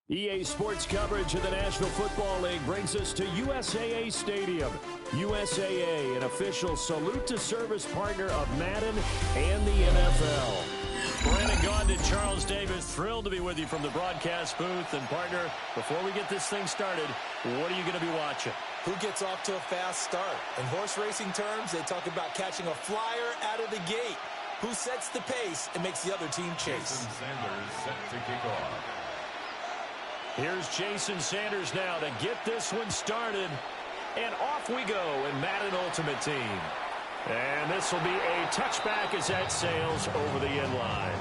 EA Sports coverage of the National Football League brings us to USAA Stadium. USAA, an official salute to service partner of Madden and the NFL. Brandon Gaudin and Charles Davis, thrilled to be with you from the broadcast booth. And partner, before we get this thing started, what are you going to be watching? Who gets off to a fast start? In horse racing terms, they talk about catching a flyer out of the gate. Who sets the pace and makes the other team chase? Jason Sanders set to kick off. Here's Jason Sanders now to get this one started. And off we go in Madden Ultimate Team. And this will be a touchback as that sails over the end line.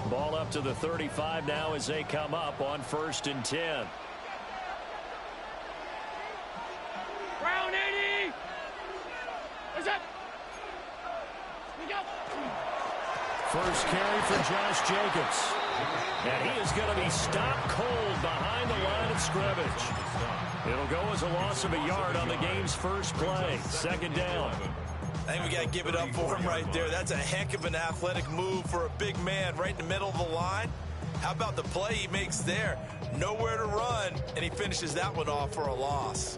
Ball up to the 35 now as they come up on 1st and 10. Brown 80. What's up? We go. First carry for Josh Jacobs. And he is going to be stopped cold behind the line of scrimmage. It'll go as a loss of a yard on the game's first play. 2nd down. I think we got to give it up for him right there. That's a heck of an athletic move for a big man right in the middle of the line. How about the play he makes there? Nowhere to run, and he finishes that one off for a loss.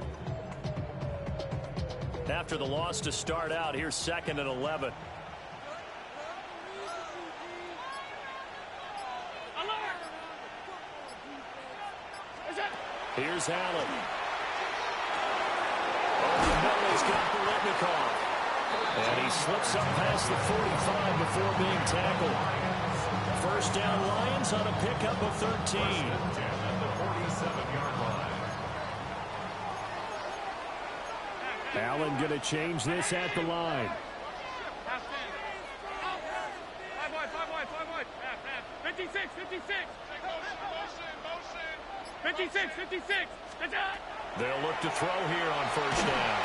After the loss to start out, here's 2nd and 11. Here's Allen. Over the middle, he's got Biletnikoff. And he slips up past the 45 before being tackled. 1st down Lions on a pickup of 13. At the 47-yard line. Allen going to change this at the line. 56. 56. They'll look to throw here on 1st down.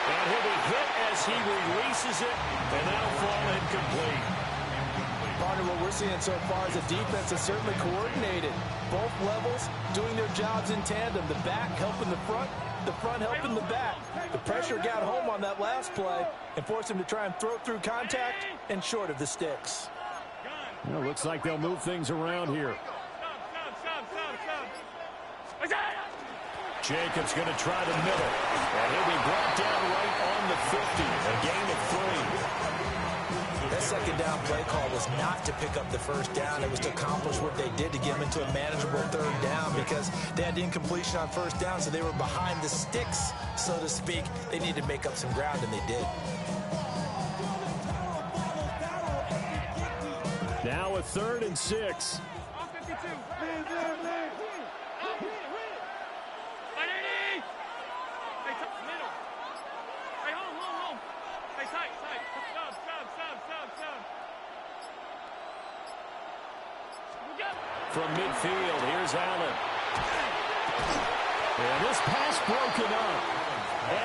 And he'll be hit as he releases it, and that'll fall incomplete. Partner, what we're seeing so far is the defense is certainly coordinated. Both levels doing their jobs in tandem. The back helping the front helping the back. The pressure got home on that last play and forced him to try and throw through contact and short of the sticks. Well, looks like they'll move things around here. Jacobs going to try the middle. And he'll be brought down right on the 50. A gain of 3. That 2nd down play call was not to pick up the 1st down. It was to accomplish what they did to get them into a manageable 3rd down because they had the incompletion on 1st down, so they were behind the sticks, so to speak. They needed to make up some ground, and they did. Now a 3rd and 6. From midfield, here's Allen. And this pass broken up.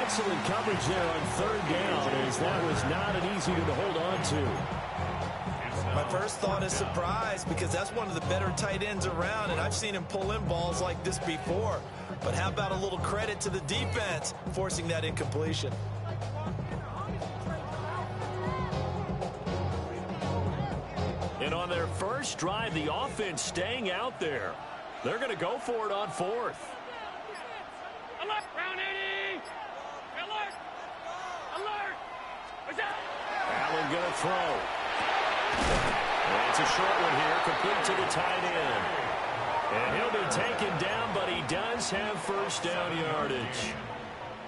Excellent coverage there on 3rd down, as that was not an easy one to hold on to. My first thought is surprise because that's one of the better tight ends around, and I've seen him pull in balls like this before. But how about a little credit to the defense forcing that incompletion? And on their first drive, the offense staying out there. They're going to go for it on 4th. Alert! Brown 80! Alert! What's that? Allen going to throw. And it's a short one here, complete to the tight end. And he'll be taken down, but he does have 1st down yardage.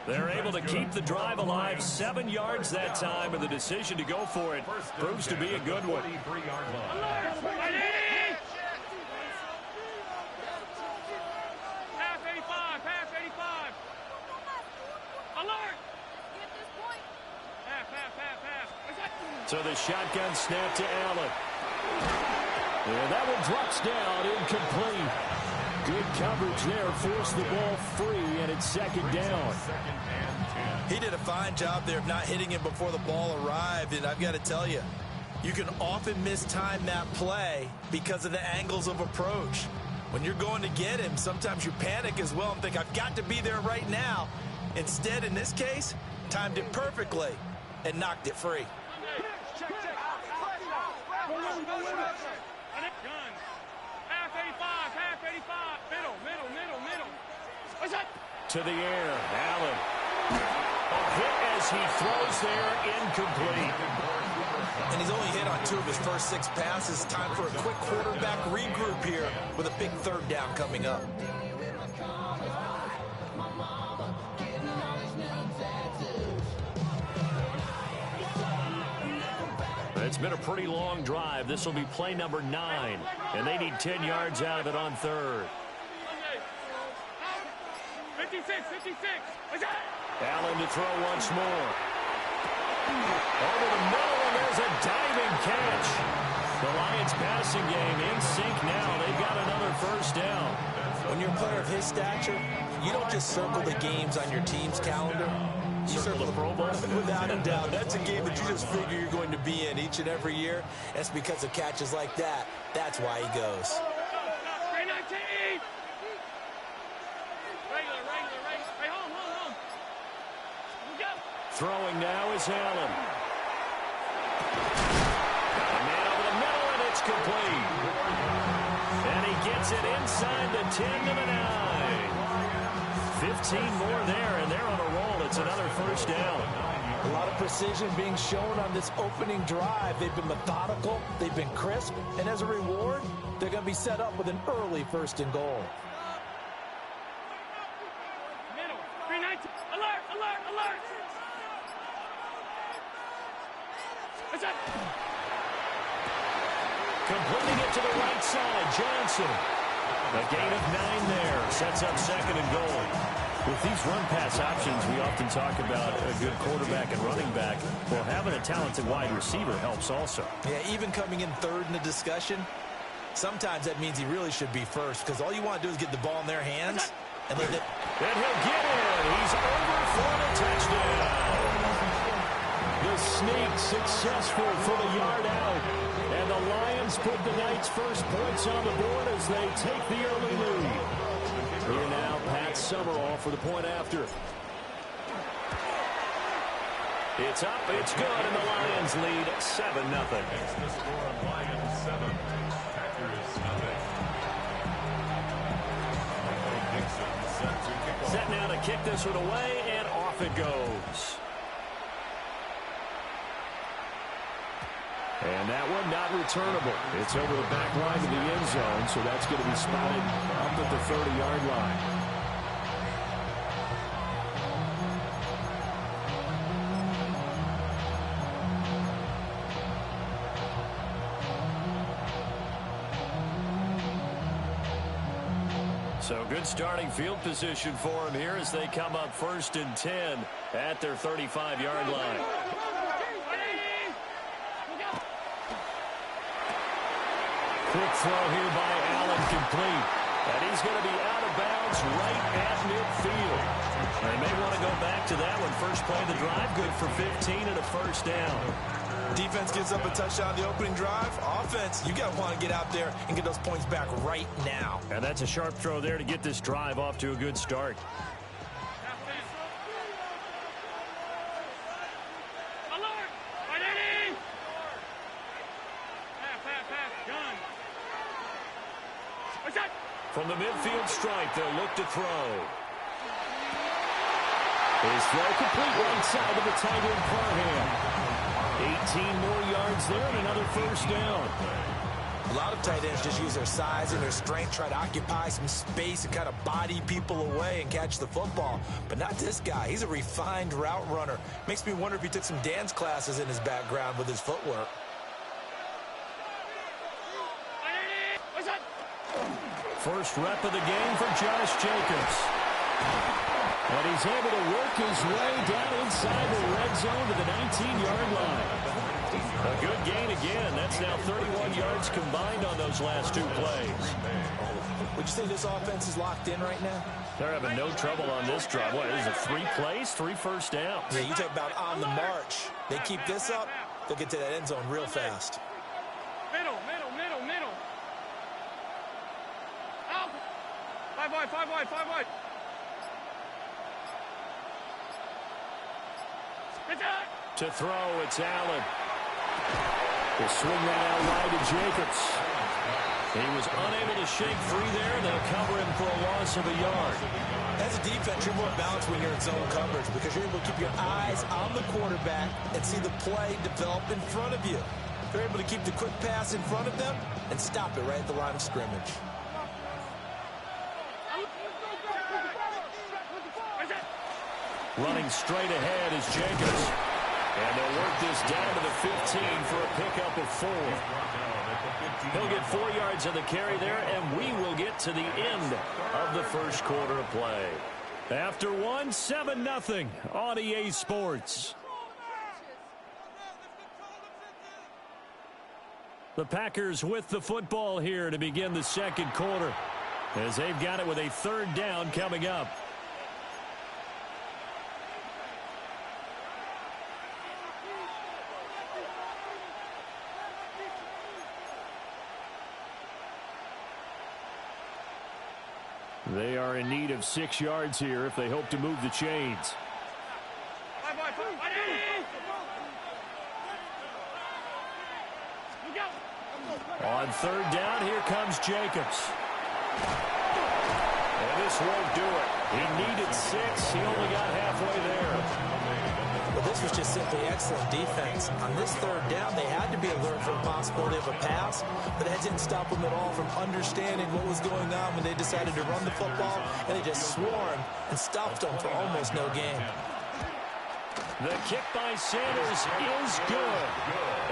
They're able to keep the drive alive, 7 yards that time, and the decision to go for it proves to be a good one. Alert! 80! Pass 85! Pass 85! Alert! Pass. So the shotgun snap to Allen. And that one drops down, incomplete. Good coverage there, forced the ball free, and it's 2nd down. He did a fine job there of not hitting him before the ball arrived, and I've got to tell you, you can often mistime that play because of the angles of approach. When you're going to get him, sometimes you panic as well and think, I've got to be there right now. Instead, in this case, timed it perfectly and knocked it free. To the air, Allen. A hit as he throws there, incomplete. And he's only hit on 2 of his first 6 passes. Time for a quick quarterback regroup here with a big 3rd down coming up. It's been a pretty long drive. This will be play number 9, and they need 10 yards out of it on 3rd. 56. Allen to throw once more. Over the middle, and there's a diving catch. The Lions passing game in sync now. They've got another 1st down. When you're a player of his stature, you don't just circle the games on your team's calendar. You circle the Pro Bowl. Without a doubt. That's a game that you just figure you're going to be in each and every year. That's because of catches like that. That's why he goes. Throwing now is Allen. Got a man over the middle, and it's complete. And he gets it inside the 10 to the 9. 15 more there, and they're on a roll. It's another 1st down. A lot of precision being shown on this opening drive. They've been methodical. They've been crisp. And as a reward, they're going to be set up with an early 1st and goal. Middle. 319. Alert. Completing it to the right side, Johnson. A gain of 9 there. Sets up 2nd and goal. With these run-pass options, we often talk about a good quarterback and running back. Well, having a talented wide receiver helps also. Yeah, even coming in 3rd in the discussion, sometimes that means he really should be 1st, because all you want to do is get the ball in their hands. And then he'll get in. He's over for the touchdown. The sneak successful for the yard out. And the Lions put the Knights' first points on the board as they take the early lead. Here now, Pat Summerall for the point after. It's up, it's good, and the Lions lead 7-0. The score on Lions 7, Packers 0. Set now to kick this one away, and off it goes. And that one not returnable. It's over the back line of the end zone, so that's going to be spotted up at the 30-yard line. So good starting field position for him here as they come up 1st and 10 at their 35-yard line. Quick throw here by Allen, complete. And he's going to be out of bounds right at midfield. They may want to go back to that one. First play of the drive, good for 15 and a 1st down. Defense gives up a touchdown the opening drive. Offense, you got to want to get out there and get those points back right now. And that's a sharp throw there to get this drive off to a good start. From the midfield stripe, they'll look to throw. His throw complete right side of the tight end Parham. 18 more yards there and another 1st down. A lot of tight ends just use their size and their strength, try to occupy some space and kind of body people away and catch the football. But not this guy. He's a refined route runner. Makes me wonder if he took some dance classes in his background with his footwork. First rep of the game for Josh Jacobs. And he's able to work his way down inside the red zone to the 19-yard line. A good gain again. That's now 31 yards combined on those last 2 plays. Would you say this offense is locked in right now? They're having no trouble on this drive. What, is it 3 plays, 3 1st downs? Yeah, you talk about on the march. They keep this up, they'll get to that end zone real fast. Middle. 5 wide, 5 wide, 5 wide. To throw, it's Allen. They'll swing that out wide to Jacobs. He was unable to shake free there. They'll cover him for a loss of a yard. As a defense, you're more balanced when you're in zone coverage because you're able to keep your eyes on the quarterback and see the play develop in front of you. They're able to keep the quick pass in front of them and stop it right at the line of scrimmage. Running straight ahead is Jacobs. And they'll work this down to the 15 for a pickup of 4. He'll get 4 yards on the carry there, and we will get to the end of the first quarter of play. After 1, 7-0 on EA Sports. The Packers with the football here to begin the second quarter, as they've got it with a 3rd down coming up. They are in need of 6 yards here if they hope to move the chains. On 3rd down, here comes Jacobs. And this won't do it. He needed 6. He only got halfway there. Well, this was just simply excellent defense. On this 3rd down, they had to be alert for the possibility of a pass, but that didn't stop them at all from understanding what was going on when they decided to run the football, and they just swarmed and stopped them for almost no gain. The kick by Sanders is good.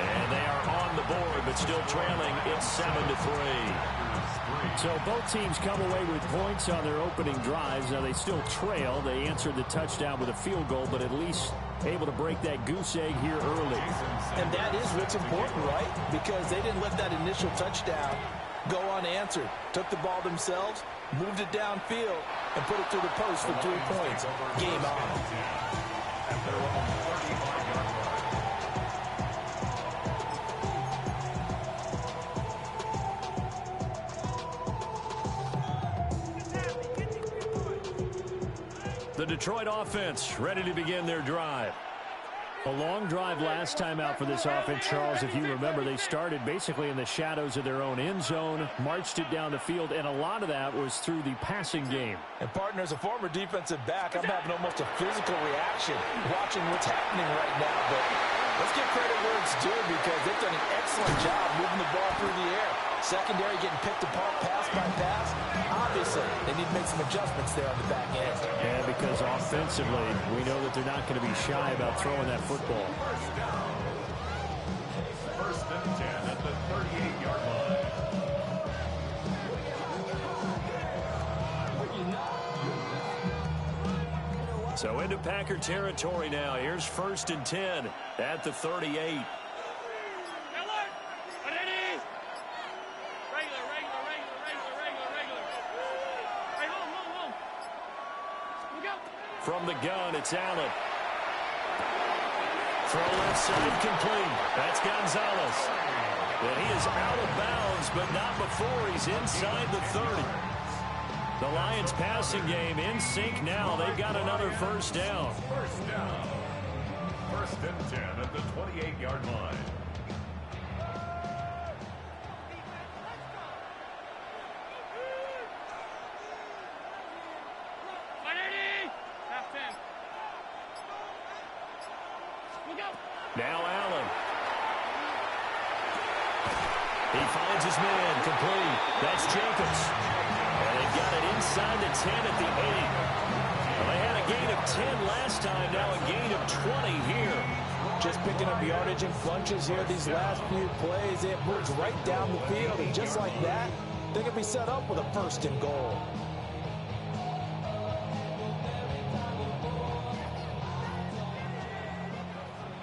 And they are on the board, but still trailing. It's 7-3. So both teams come away with points on their opening drives. Now they still trail. They answered the touchdown with a field goal, but at least able to break that goose egg here early. And that is what's important, right? Because they didn't let that initial touchdown go unanswered. Took the ball themselves, moved it downfield, and put it through the post for 3 points. Game on. The Detroit offense ready to begin their drive. A long drive last time out for this offense, Charles. If you remember, they started basically in the shadows of their own end zone, marched it down the field, and a lot of that was through the passing game. And, partner, as a former defensive back, I'm having almost a physical reaction watching what's happening right now. But let's give credit where it's due because they've done an excellent job moving the ball through the air. Secondary getting picked apart pass by pass. Obviously, they need to make some adjustments there on the back end. Yeah, because offensively, we know that they're not going to be shy about throwing that football. First and 10 at the 38-yard line. So into Packer territory now. Here's 1st and 10 at the 38. From the gun, it's Allen. Throw left side complete. That's Gonzalez. And he is out of bounds, but not before he's inside the 30. The Lions passing game in sync now. They've got another 1st down. First down. 1st and 10 at the 28-yard line. Now Allen. He finds his man complete. That's Jacobs. And they've got it inside the 10 at the 8. Well, they had a gain of 10 last time, now a gain of 20 here. Just picking up yardage in bunches here these last few plays. It moves right down the field, and just like that, they can be set up with a 1st and goal.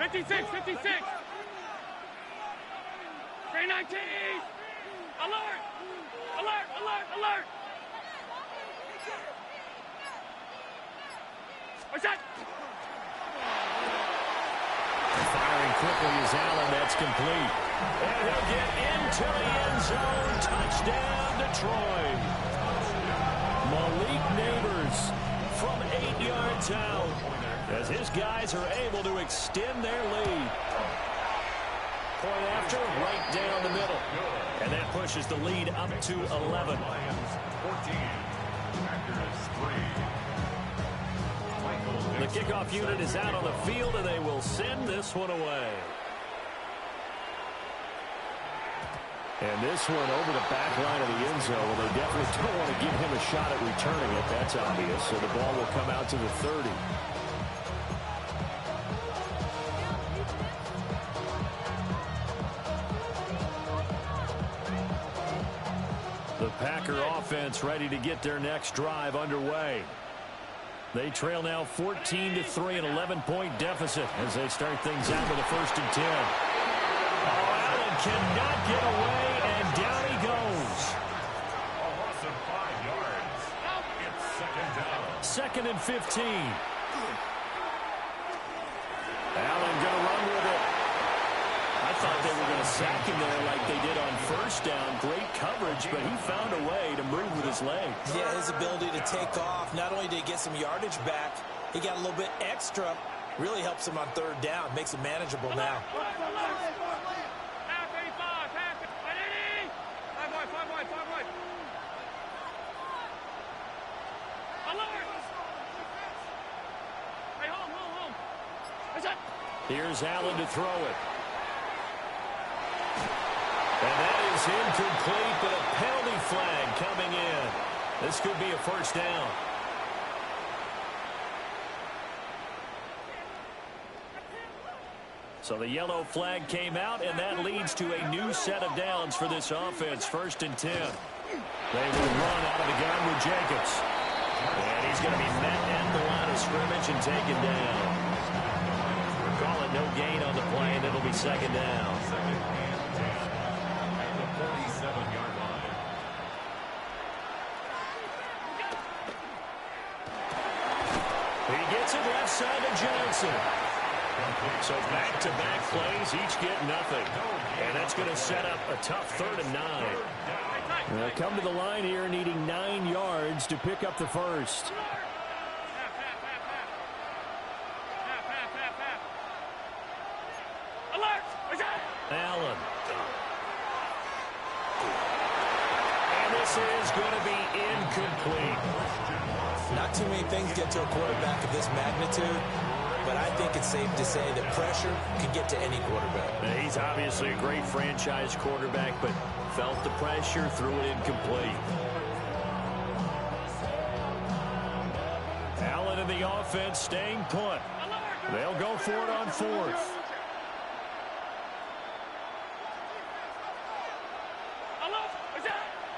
Fifty-six. 319. Alert! Alert! Alert! Alert! What's that? Firing quickly is Allen. That's complete. And he'll get into the end zone. Touchdown, Detroit. Malik Neighbors from 8 yards out as his guys are able to extend their lead. Point after, right down the middle. And that pushes the lead up to 11. Lions 14. Packers 3. The kickoff unit is out on the field, and they will send this one away. And this one over the back line of the end zone. Well, they definitely don't want to give him a shot at returning it. That's obvious. So the ball will come out to the 30. The Packer offense ready to get their next drive underway. They trail now 14-3, an 11-point deficit as they start things out with a 1st and 10. Oh, Allen cannot get away, and down he goes. A loss of 5 yards. It's 2nd down. 2nd and 15. Allen going to run with it. I thought they were going to sack him there like they did on 1st down. Great coverage, but he found a way to move with his legs. Yeah, his ability to take off. Not only did he get some yardage back, he got a little bit extra. Really helps him on 3rd down. Makes it manageable now. Half 85, half 180. 5 wide, 5 wide, 5 wide. Alert! Hey, home. What's that? Here's Allen to throw it. And that is incomplete, but a penalty flag coming in. This could be a 1st down. So the yellow flag came out, and that leads to a new set of downs for this offense. 1st and 10. They will run out of the gun with Jacobs. And he's going to be met at the line of scrimmage and taken down. We're calling no gain on the play, and it'll be 2nd down. 47-yard line. He gets it left side to Johnson. So back-to-back plays, each get nothing. And that's going to set up a tough 3rd and 9. They'll come to the line here needing 9 yards to pick up the 1st. Alert! What's that? Allen. And this is going to be incomplete. Not too many things get to a quarterback of this magnitude, but I think it's safe to say that pressure can get to any quarterback. Now, he's obviously a great franchise quarterback, but felt the pressure, threw it incomplete. Allen and the offense staying put. They'll go for it on 4th.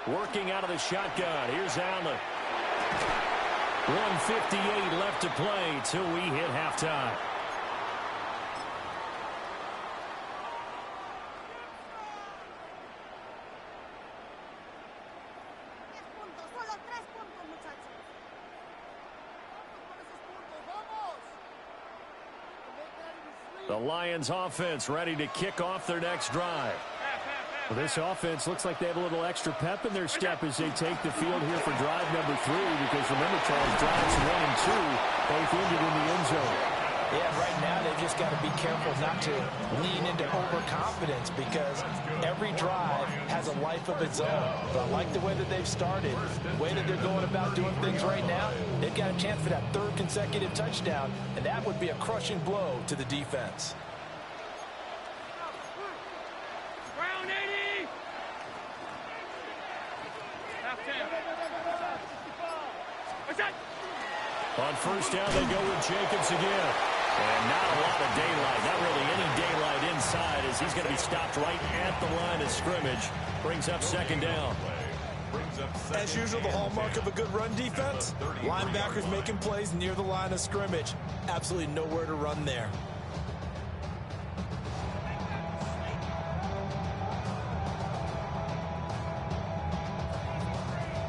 Working out of the shotgun. Here's Allen. 1:58 left to play till we hit halftime. The Lions offense ready to kick off their next drive. Well, this offense looks like they have a little extra pep in their step as they take the field here for drive number 3, because remember, Charles, drives 1 and 2 both ended in the end zone. Yeah, right now they've just got to be careful not to lean into overconfidence, because every drive has a life of its own. But I like the way that they've started, the way that they're going about doing things right now. They've got a chance for that 3rd consecutive touchdown, and that would be a crushing blow to the defense. Round 80. Half 10. What's that? On 1st down, they go with Jacobs again. And not a lot of daylight, not really any daylight inside, as he's going to be stopped right at the line of scrimmage. Brings up 2nd down. As usual, the hallmark of a good run defense, linebackers making plays near the line of scrimmage. Absolutely nowhere to run there.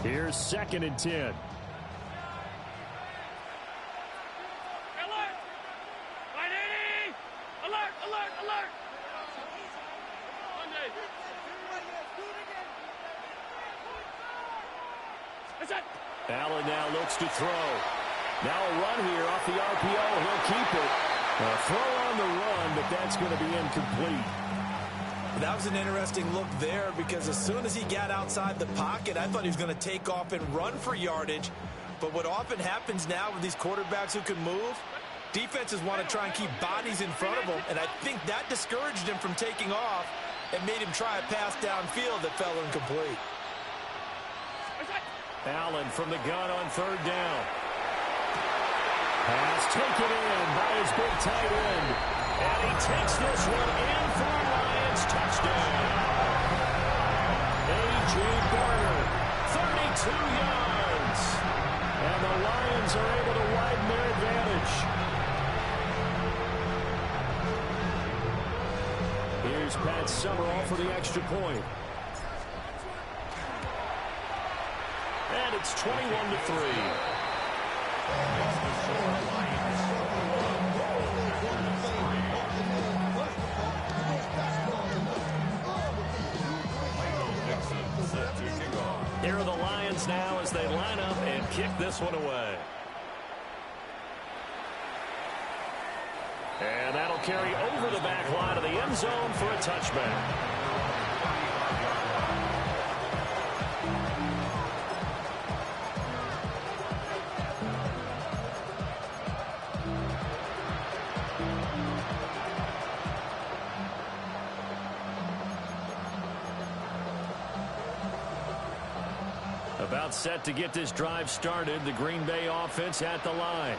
Here's 2nd and 10. What's that? Allen now looks to throw. Now a run here off the RPO. He'll keep it. A throw on the run, but that's going to be incomplete. That was an interesting look there because as soon as he got outside the pocket, I thought he was going to take off and run for yardage. But what often happens now with these quarterbacks who can move, defenses want to try and keep bodies in front of them, and I think that discouraged him from taking off and made him try a pass downfield that fell incomplete. Allen from the gun on third down. Pass taken in by his big tight end. And he takes this one in for a Lions touchdown. A.J. Barner, 32 yards. And the Lions are able to widen their advantage. Here's Pat Summerall for the extra point. And it's 21-3. Here are the Lions now as they line up and kick this one away. And that'll carry over the back line of the end zone for a touchback. About set to get this drive started. The Green Bay offense at the line.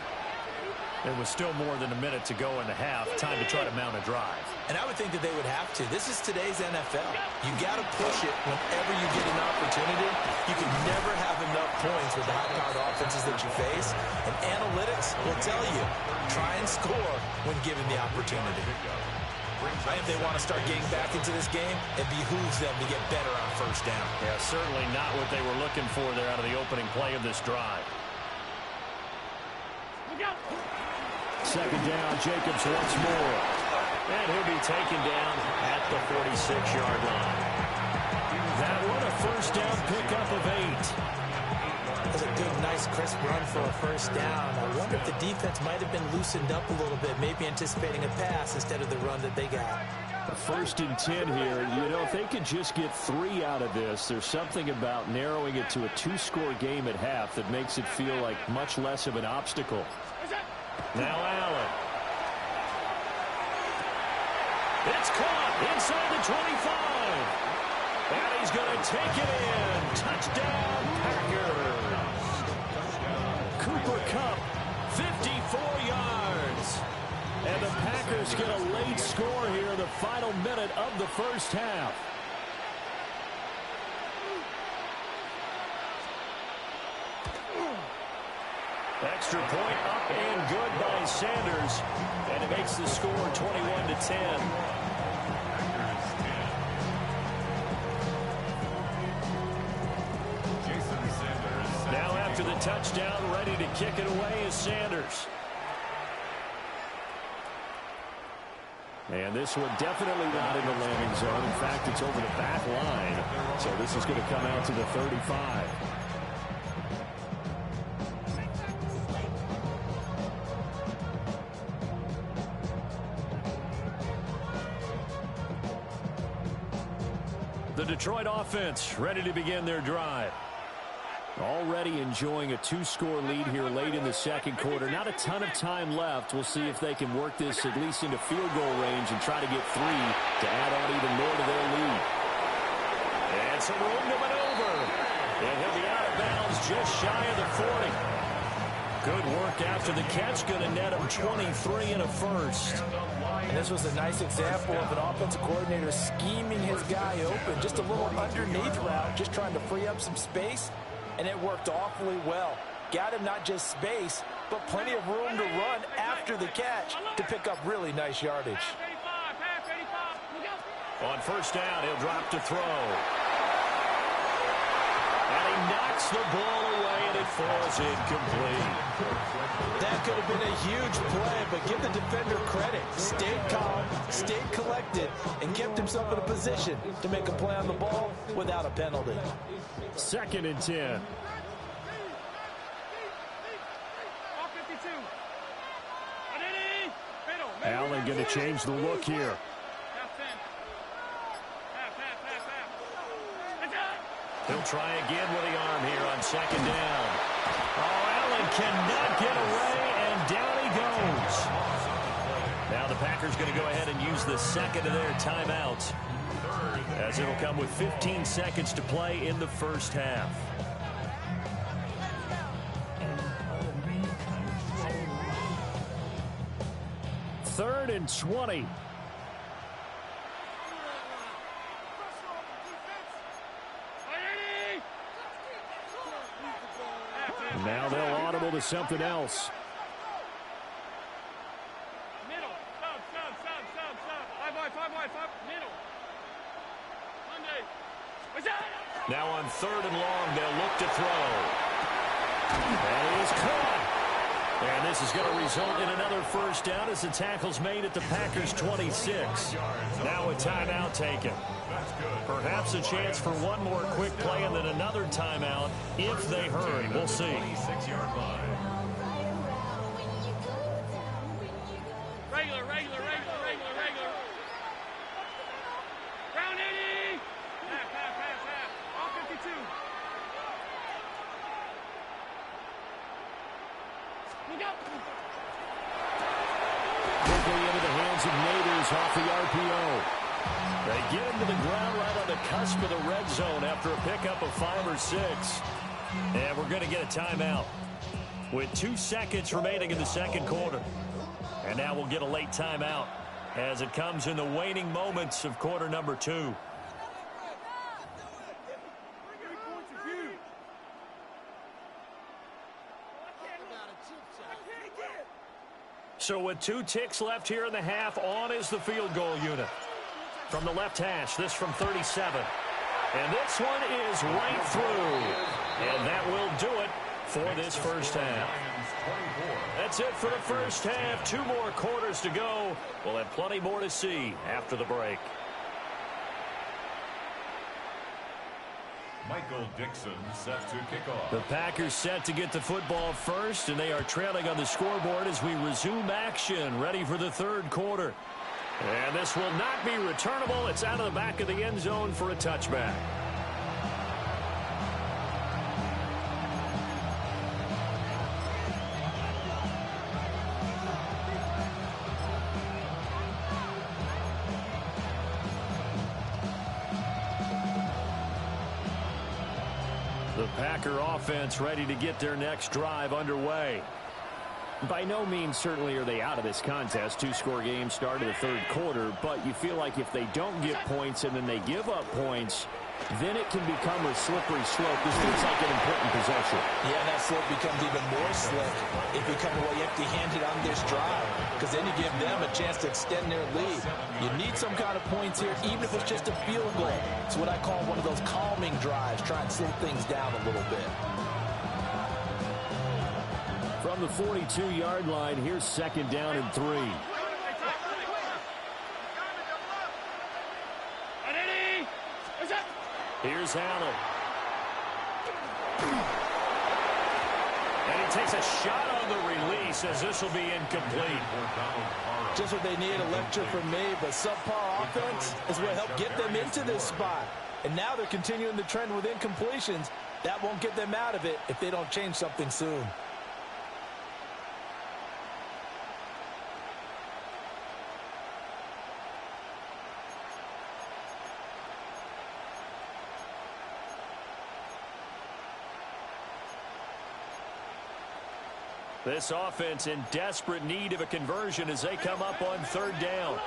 There was still more than a minute to go in the half. Time to try to mount a drive. And I would think that they would have to. This is today's NFL. You got to push it whenever you get an opportunity. You can never have enough points with the high-powered offenses that you face. And analytics will tell you, try and score when given the opportunity. If they want to start getting back into this game, it behooves them to get better on first down. Yeah, certainly not what they were looking for there out of the opening play of this drive. Second down, Jacobs once more. And he'll be taken down at the 46-yard line. That one, a first down pickup of 8. That was a good, nice, crisp run for a first down. I wonder if the defense might have been loosened up a little bit, maybe anticipating a pass instead of the run that they got. A 1st and 10 here. You know, if they could just get 3 out of this, there's something about narrowing it to a 2-score game at half that makes it feel like much less of an obstacle. Now Allen. It's caught inside the 25. And he's going to take it in. Touchdown, Packers. Cooper Kupp, 54 yards. And the Packers get a late score here in the final minute of the first half. Extra point up and good by Sanders. And it makes the score 21-10. Now after the touchdown, ready to kick it away is Sanders. And this one definitely not in the landing zone. In fact, it's over the back line. So this is going to come out to the 35. The Detroit offense ready to begin their drive. Already enjoying a 2-score lead here late in the second quarter. Not a ton of time left. We'll see if they can work this at least into field goal range and try to get 3 to add on even more to their lead. And some room to maneuver. And he'll be out of bounds just shy of the 40. Good work after the catch. Going to net him 23 and a first. And this was a nice example of an offensive coordinator scheming his guy open. Just a little underneath route, just trying to free up some space. And it worked awfully well. Got him not just space, but plenty of room to run after the catch to pick up really nice yardage. On first down, he'll drop to throw. And he knocks the ball away, and it falls incomplete. That could have been a huge play, but give the defender credit. Stayed calm, stayed collected, and kept himself in a position to make a play on the ball without a penalty. 2nd and 10. And going to change the look here. He'll try again with the arm here on second down. Oh, Allen cannot get away, and down he goes. Now the Packers going to go ahead and use the second of their timeouts, as it'll come with 15 seconds to play in the first half. Third and 20. Now they'll audible to something else. Middle. Stop. 5 wide. Middle. Monday. Now on third and long, they'll look to throw. That is caught. And this is going to result in another first down as the tackle's made at the Packers' 26. Now a timeout taken. Perhaps a chance for one more quick play and then another timeout if they hurry. We'll see. 26-yard line. Regular. Round 80. Half. All 52. Quickly into the hands of Naders off the RPO. They get him to the ground right on the cusp of the red zone after a pickup of 5 or 6. And we're going to get a timeout with 2 seconds remaining in the second quarter. And now we'll get a late timeout as it comes in the waning moments of quarter number 2. So with 2 ticks left here in the half, on is the field goal unit. From the left hash, this from 37. And this one is right through. And that will do it for this first half. That's it for the first half. 2 more quarters to go. We'll have plenty more to see after the break. Michael Dixon set to kick off. The Packers set to get the football first, and they are trailing on the scoreboard as we resume action, ready for the third quarter. And this will not be returnable. It's out of the back of the end zone for a touchback. The Packer offense ready to get their next drive underway. By no means certainly are they out of this contest. 2-score game start of the third quarter, but you feel like if they don't get points and then they give up points, then it can become a slippery slope. This feels like an important possession. Yeah, that slope becomes even more slick if you come away empty-handed on this drive, because then you give them a chance to extend their lead. You need some kind of points here, even if it's just a field goal. It's what I call one of those calming drives, try and slow things down a little bit. From the 42-yard line, here's second down and 3. Here's Allen. And he takes a shot on the release as this will be incomplete. Just what they need, a lecture from me, but subpar offense is what helped get them into this spot. And now they're continuing the trend with incompletions. That won't get them out of it if they don't change something soon. This offense in desperate need of a conversion as they come up on third down.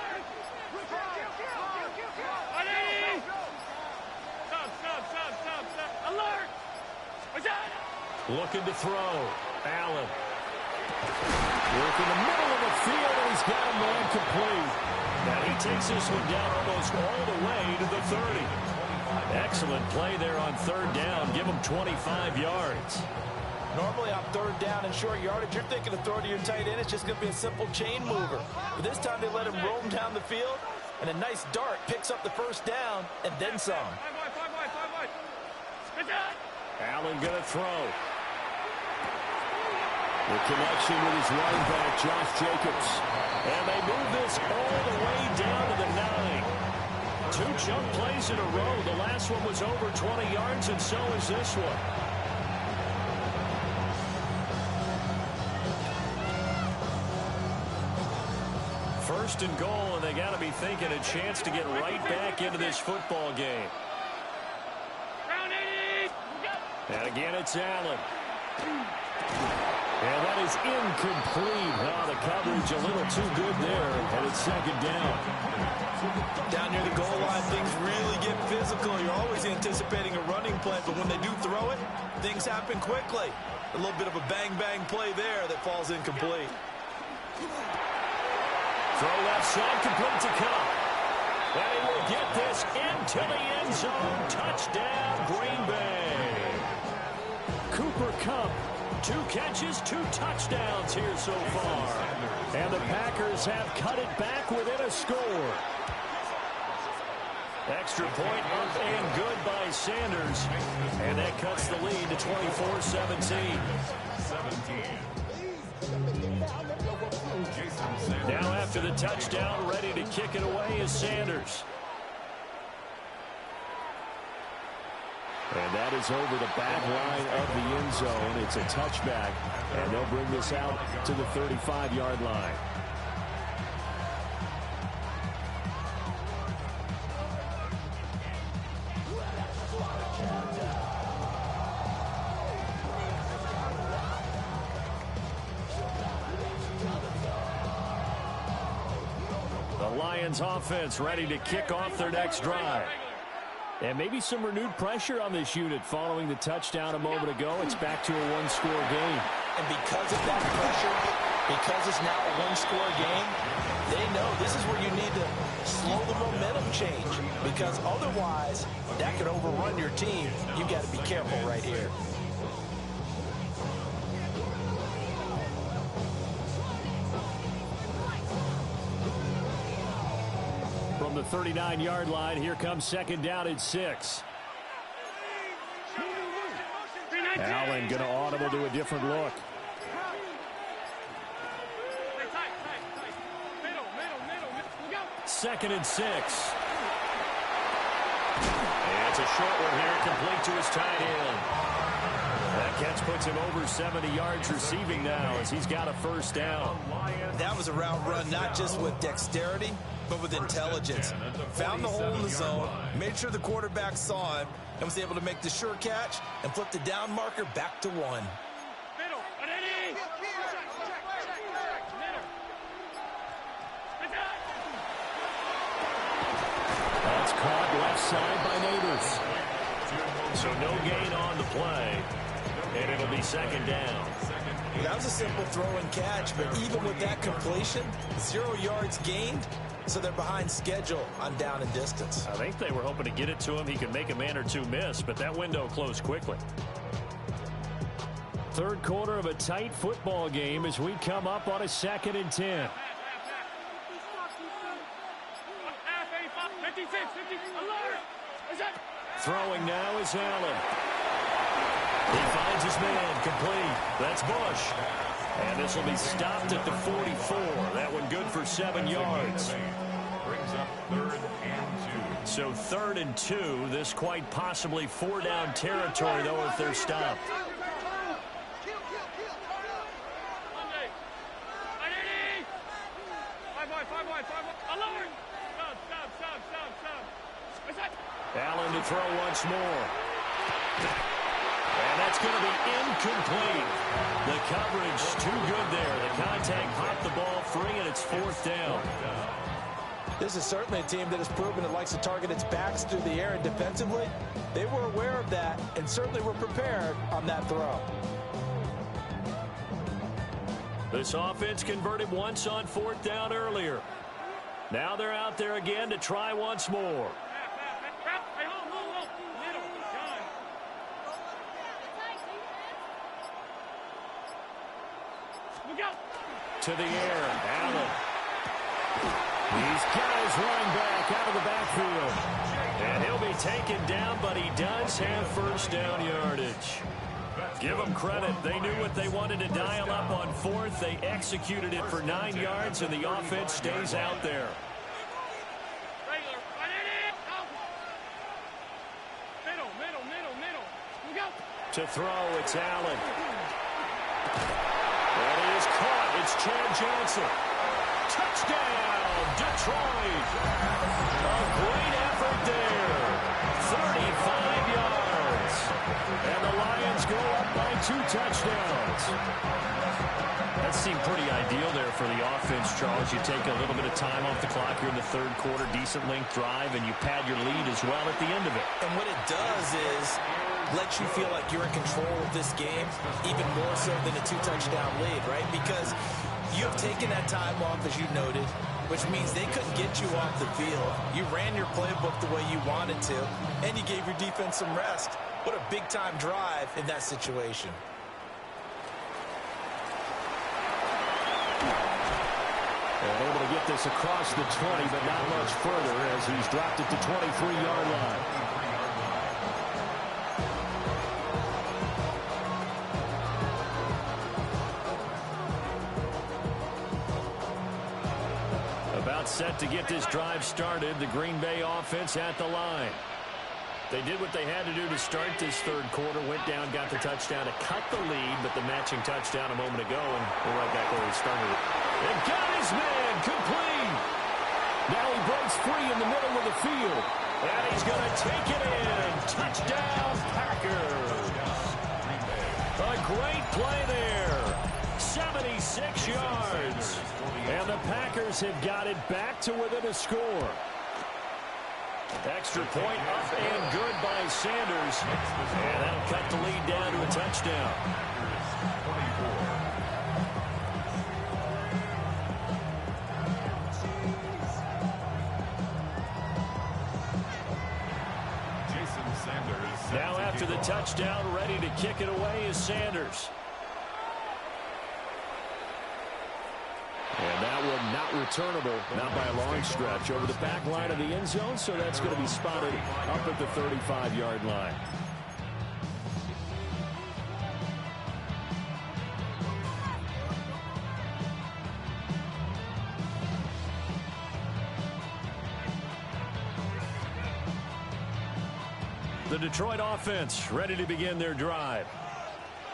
Stop. Alert! Looking to throw. Allen. Work in the middle of the field, and he's got a man complete. Now he takes this one down almost all the way to the 30. Excellent play there on third down. Give him 25 yards. Normally on third down and short yardage, you're thinking of throwing to your tight end. It's just going to be a simple chain mover. But this time they let him roam down the field, and a nice dart picks up the first down and then some. 5 wide. Allen going to throw. The connection with his running back, Josh Jacobs. And they move this all the way down to the 9. 2 chunk plays in a row. The last one was over 20 yards, and so is this one. First and goal, and they got to be thinking a chance to get right back into this football game. And again, it's Allen. And that is incomplete. The coverage a little too good there, and it's second down. Down near the goal line, things really get physical. You're always anticipating a running play, but when they do throw it, things happen quickly. A little bit of a bang-bang play there that falls incomplete. Throw left side, complete to Cup. And he will get this into the end zone. Touchdown, Green Bay. Cooper Kupp, 2 catches, 2 touchdowns here so far. And the Packers have cut it back within a score. Extra point up and good by Sanders. And that cuts the lead to 24-17. Now after the touchdown, ready to kick it away is Sanders. And that is over the back line of the end zone. It's a touchback, and they'll bring this out to the 35-yard line. The Lions offense ready to kick off their next drive. And maybe some renewed pressure on this unit following the touchdown a moment ago. It's back to a 1-score game. And because of that pressure, because it's now a 1-score game, they know this is where you need to slow the momentum change. Because otherwise, that could overrun your team. You've got to be careful right here. From the 39-yard line, here comes second down at 6. Allen going to audible to a different look. Second and 6. And it's a short one here, complete to his tight end. That catch puts him over 70 yards receiving now as he's got a first down. That was a route run not just with dexterity, but with intelligence. Found the hole in the zone, made sure the quarterback saw him, and was able to make the sure catch and flip the down marker back to 1. That's caught left side by Neighbors. So no gain on the play, and it'll be second down. That was a simple throw and catch, but even with that completion, 0 yards gained, so they're behind schedule on down and distance. I think they were hoping to get it to him. He could make a man or two miss, but that window closed quickly. Third quarter of a tight football game as we come up on a 2nd and 10. Throwing now is Allen. He finds his man, complete. That's Bush. And this will be stopped at the 44. That one good for 7 yards. Brings up 3rd and 2. So 3rd and 2. This quite possibly 4-down territory, though, if they're stopped. Allen to throw once more. And that's going to be incomplete. The coverage too good there. The contact popped the ball free, and it's 4th down. This is certainly a team that has proven it likes to target its backs through the air, and defensively, they were aware of that and certainly were prepared on that throw. This offense converted once on 4th down earlier. Now they're out there again to try once more. To the air, Allen. He's got his running back out of the backfield. And he'll be taken down, but he does have first down yardage. Give them credit. They knew what they wanted to dial up on fourth. They executed it for 9 yards, and the offense stays out there. To throw, it's Allen. And he is caught. It's Chad Johnson. Touchdown, Detroit. A great effort there. 35 yards. And the Lions go up by 2 touchdowns. That seemed pretty ideal there for the offense, Charles. You take a little bit of time off the clock here in the third quarter, decent length drive, and you pad your lead as well at the end of it. And what it does is let you feel like you're in control of this game, even more so than a 2-touchdown lead, right? Because you've taken that time off, as you noted, which means they couldn't get you off the field. You ran your playbook the way you wanted to, and you gave your defense some rest. What a big-time drive in that situation. And able to get this across the 20, but not much further as he's dropped it to 23-yard line. About set to get this drive started. The Green Bay offense at the line. They did what they had to do to start this third quarter. Went down, got the touchdown to cut the lead, but the matching touchdown a moment ago, and we're right back where we started. And got his man complete. Now he breaks free in the middle of the field. And he's going to take it in. Touchdown, Packers. A great play there. 76 yards. And the Packers have got it back to within a score. Extra point up and good by Sanders. And that'll cut the lead down to a touchdown. Now after the touchdown, ready to kick it away is Sanders. And that one not returnable, not by a long stretch, over the back line of the end zone, so that's going to be spotted up at the 35-yard line. The Detroit offense ready to begin their drive.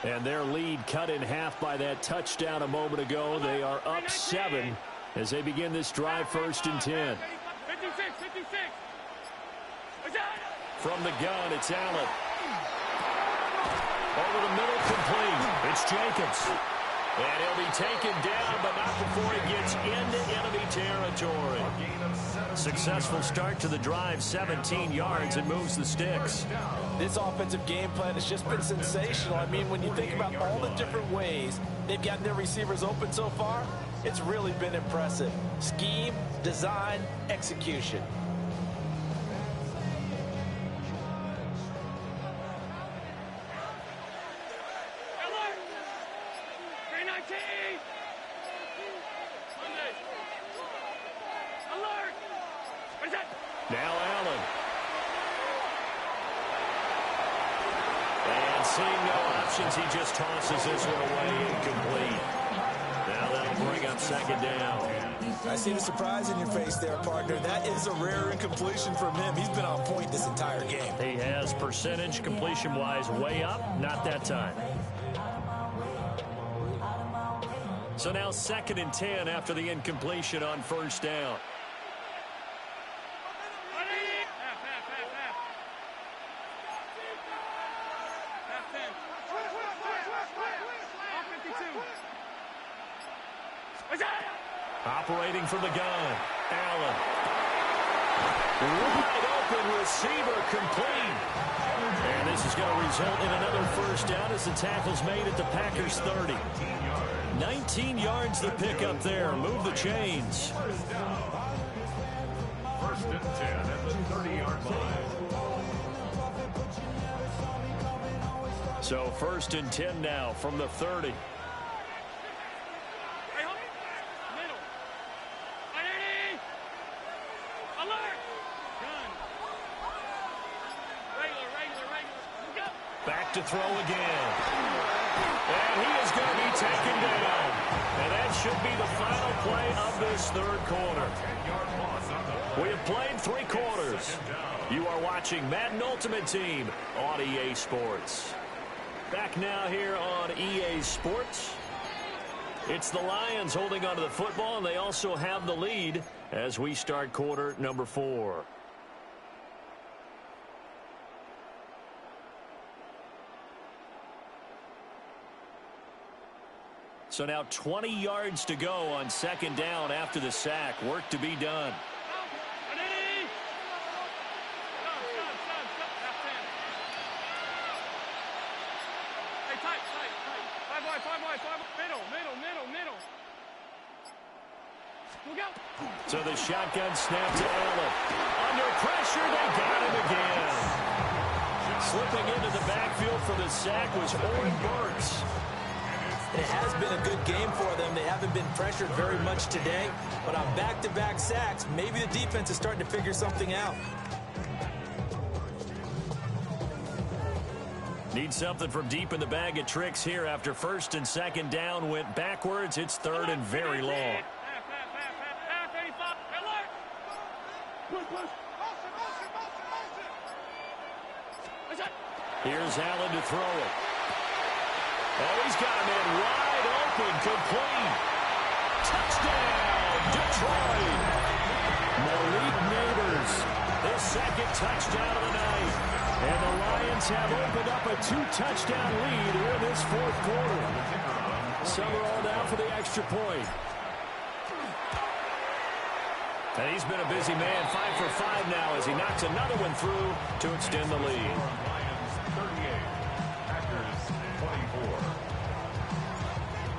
And their lead cut in half by that touchdown a moment ago. They are up 7 as they begin this drive, 1st and 10. 56. From the gun, it's Allen. Over the middle, complete. It's Jacobs. And he'll be taken down, but not before he gets into enemy territory. Successful start to the drive, 17 yards, and moves the sticks. This offensive game plan has just been sensational. I mean, when you think about all the different ways they've gotten their receivers open so far, it's really been impressive. Scheme, design, execution. Now Allen. And seeing no options, he just tosses this one away, incomplete. Now that'll bring up 2nd down. I see the surprise in your face there, partner. That is a rare incompletion from him. He's been on point this entire game. He has percentage completion-wise way up, not that time. So now 2nd and 10 after the incompletion on 1st down. Operating from the gun, Allen. Wide open receiver, complete. And this is going to result in another 1st down as the tackle's made at the Packers' 30. 19 yards the pickup there. Move the chains. 1st and 10 at the 30-yard line. So 1st and 10 now from the 30. Back to throw again. And he is going to be taken down. And that should be the final play of this third quarter. We have played 3 quarters. You are watching Madden Ultimate Team on EA Sports. Back now here on EA Sports. It's the Lions holding onto the football, and they also have the lead as we start quarter number 4. So now 20 yards to go on second down after the sack. Work to be done. So the shotgun snap to Allen. Under pressure, they got him again. Slipping into the backfield for the sack was Oren Burks. It has been a good game for them. They haven't been pressured very much today, but on back-to-back sacks, maybe the defense is starting to figure something out. Need something from deep in the bag of tricks here after first and second down went backwards. It's third and very long. Here's Allen to throw it. Oh, he's got a man wide open, complete. Touchdown, Detroit. Malik Neighbors, his second touchdown of the night. And the Lions have opened up a 2-touchdown lead here in this fourth quarter. Some are all down for the extra point. And he's been a busy man, 5 for 5 now as he knocks another one through to extend the lead.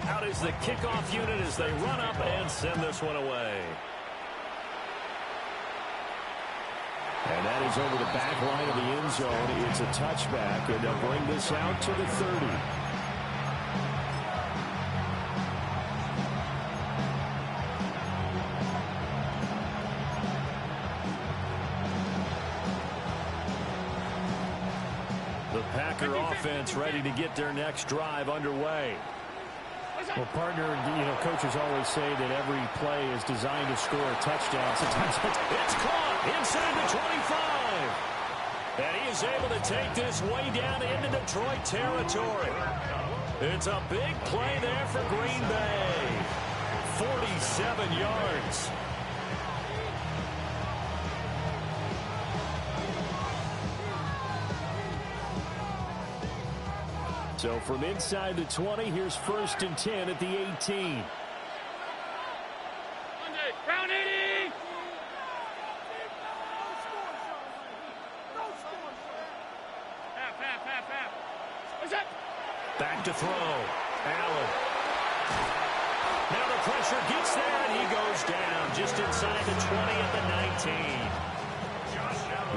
Out is the kickoff unit as they run up and send this one away. And that is over the back line of the end zone. It's a touchback, and they'll bring this out to the 30. The Packer offense ready to get their next drive underway. Well, partner, coaches always say that every play is designed to score a touchdown. Sometimes it's caught inside the 25. And he is able to take this way down into Detroit territory. It's a big play there for Green Bay. 47 yards. So from inside the 20, here's first and 10 at the 18. Round 80. Back to throw. Allen. Now the pressure gets there, and he goes down just inside the 20 at the 19.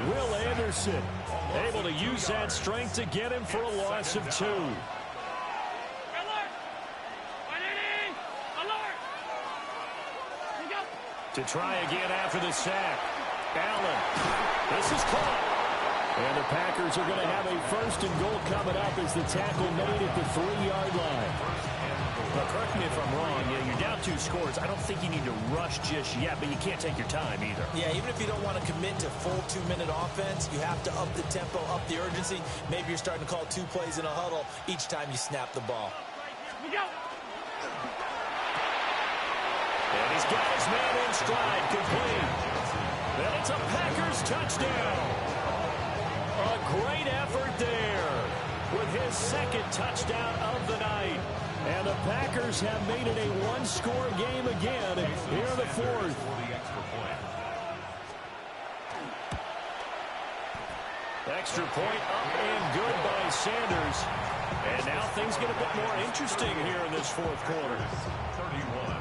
Will Anderson able to use that strength to get him for a loss of 2. To try again after the sack. Allen. This is caught. And the Packers are going to have a first and goal coming up as the tackle made at the 3-yard line. Well, correct me if I'm wrong. You're down 2 scores. I don't think you need to rush just yet, but you can't take your time either. Yeah, even if you don't want to commit to full 2-minute offense, you have to up the tempo, up the urgency. Maybe you're starting to call 2 plays in a huddle each time you snap the ball. We go. And he's got his man in stride, complete. And it's a Packers touchdown. A great effort there with his second touchdown of the night. And the Packers have made it a 1-score game again here in the fourth. Extra point up and good by Sanders. And now things get a bit more interesting here in this fourth quarter. 31.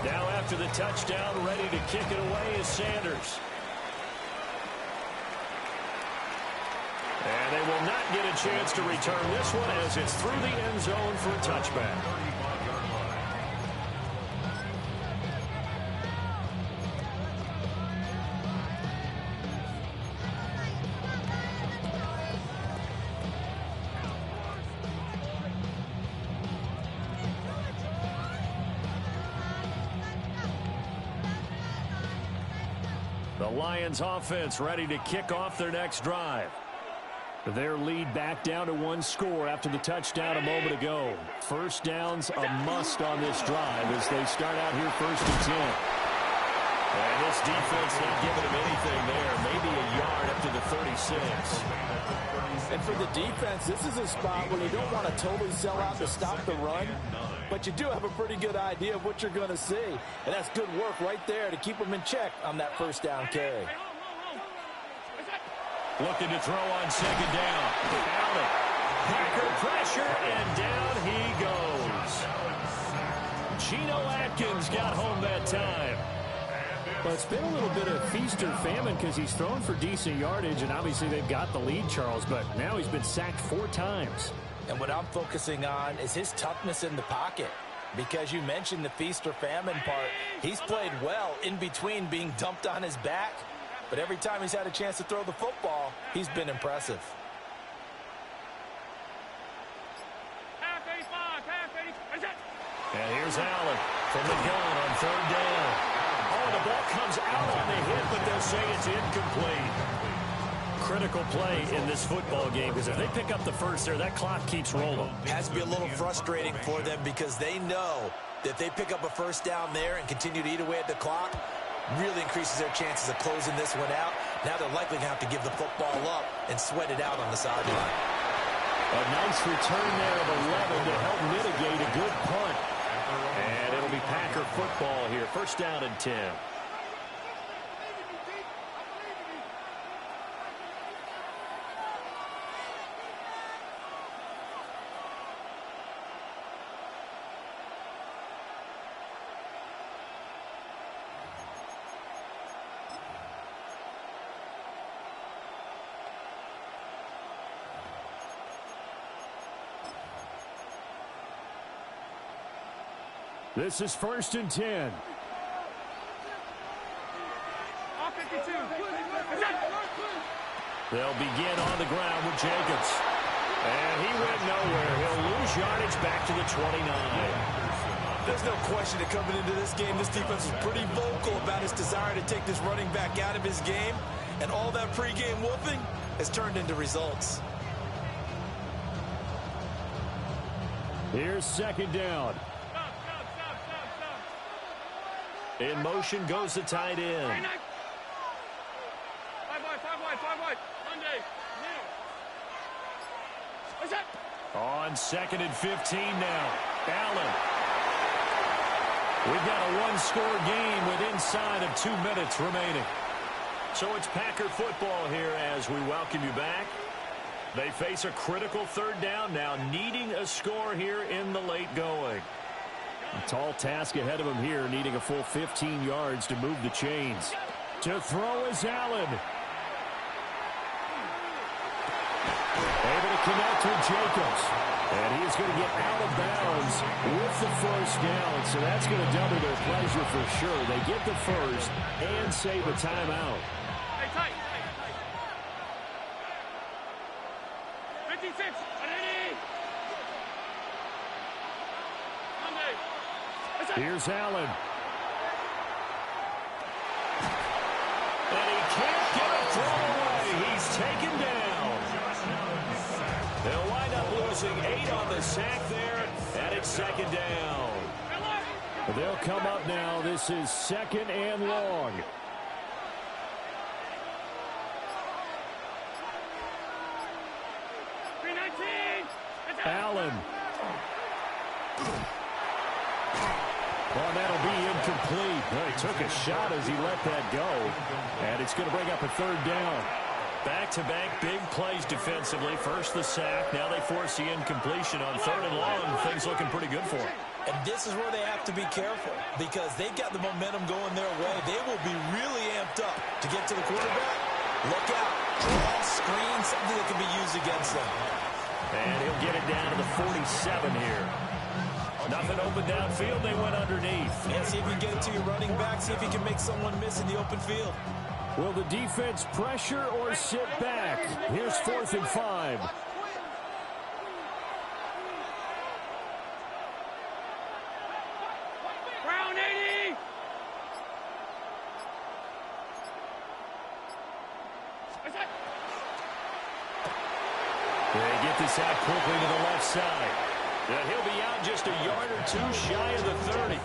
Now after the touchdown, ready to kick it away is Sanders. And they will not get a chance to return this one as it's through the end zone for a touchback. The Lions offense ready to kick off their next drive. Their lead back down to one score after the touchdown a moment ago. First down's a must on this drive as they start out here 1st and 10. And this defense not giving them anything there. Maybe a yard up to the 36. And for the defense, this is a spot where you don't want to totally sell out to stop the run, but you do have a pretty good idea of what you're going to see. And that's good work right there to keep them in check on that first down carry. Looking to throw on 2nd down. Allen. Packer pressure, and down he goes. Geno Atkins got home that time. Well, it's been a little bit of feast or famine because he's thrown for decent yardage, and obviously they've got the lead, Charles, but now he's been sacked 4 times. And what I'm focusing on is his toughness in the pocket. Because you mentioned the feast or famine part, he's played well in between being dumped on his back. But every time he's had a chance to throw the football, he's been impressive. And here's Allen from the gun on 3rd down. Oh, the ball comes out on the hit, but they'll say it's incomplete. Critical play in this football game because if they pick up the first there, that clock keeps rolling. It has to be a little frustrating for them because they know that if they pick up a first down there and continue to eat away at the clock, really increases their chances of closing this one out. Now they're likely going to have to give the football up and sweat it out on the sideline. A nice return there of 11 to help mitigate a good punt. And it'll be Packer football here. 1st down and 10. This is 1st and 10. They'll begin on the ground with Jacobs. And he went nowhere. He'll lose yardage back to the 29. There's no question that coming into this game, this defense is pretty vocal about its desire to take this running back out of his game. And all that pregame wolfing has turned into results. Here's 2nd down. In motion goes the tight end. 5 wide. Monday. On 2nd and 15 now. Allen. We've got a one-score game with inside of 2 minutes remaining. So it's Packer football here as we welcome you back. They face a critical 3rd down now, needing a score here in the late going. A tall task ahead of him here, needing a full 15 yards to move the chains. To throw is Allen. Able to connect with Jacobs. And he is going to get out of bounds with the 1st down. So that's going to double their pleasure for sure. They get the first and save a timeout. Hey, tight. 56. Here's Allen. And he can't get a throw away. He's taken down. They'll wind up losing 8 on the sack there, and it's 2nd down. They'll come up now. This is 2nd and long. Allen. Well, that'll be incomplete. Well, he took a shot as he let that go. And it's going to bring up a 3rd down. Back-to-back big plays defensively. First the sack. Now they force the incompletion on 3rd and long. Things looking pretty good for them. And this is where they have to be careful because they've got the momentum going their way. They will be really amped up to get to the quarterback. Look out. Draw, screen, something that can be used against them. And he'll get it down to the 47 here. Nothing open downfield. They went underneath. And see if you can get it to your running back. See if you can make someone miss in the open field. Will the defense pressure or sit back? Here's 4th and 5. Brown 80. this out quickly to the left side. And he'll be out just a yard or two shy of the 30.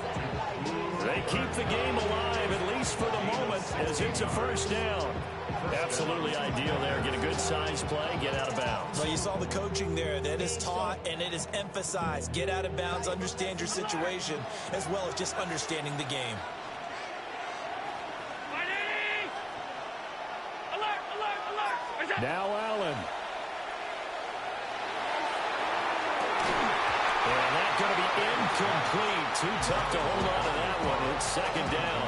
They keep the game alive, at least for the moment, as it's a first down. Absolutely ideal there. Get a good size play, get out of bounds. Well, you saw the coaching there. That is taught and it is emphasized. Get out of bounds, understand your situation, as well as just understanding the game. Now Allen. And that's going to be incomplete. Too tough to hold on to that one. It's second down.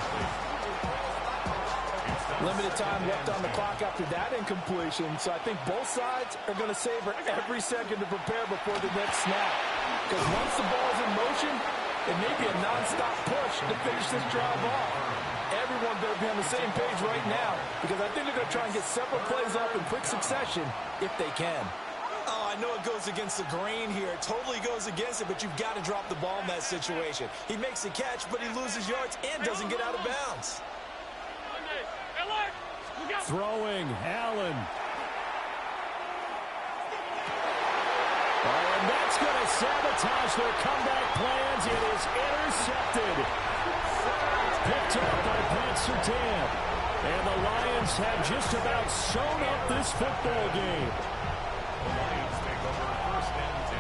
Limited time left on the clock after that incompletion, so I think both sides are going to savor every second to prepare before the next snap. Because once the ball's in motion, it may be a nonstop push to finish this drive off. Everyone better be on the same page right now, because I think they're going to try and get several plays up in quick succession if they can. Oh, I know it goes against the grain here. It totally goes against it, but you've got to drop the ball in that situation. He makes a catch, but he loses yards and doesn't get out of bounds. Throwing, Allen. Oh, and that's going to sabotage their comeback plans. It is intercepted. Picked up by Pat Surtain. And the Lions have just about sewn up this football game. The Lions take over first and 10.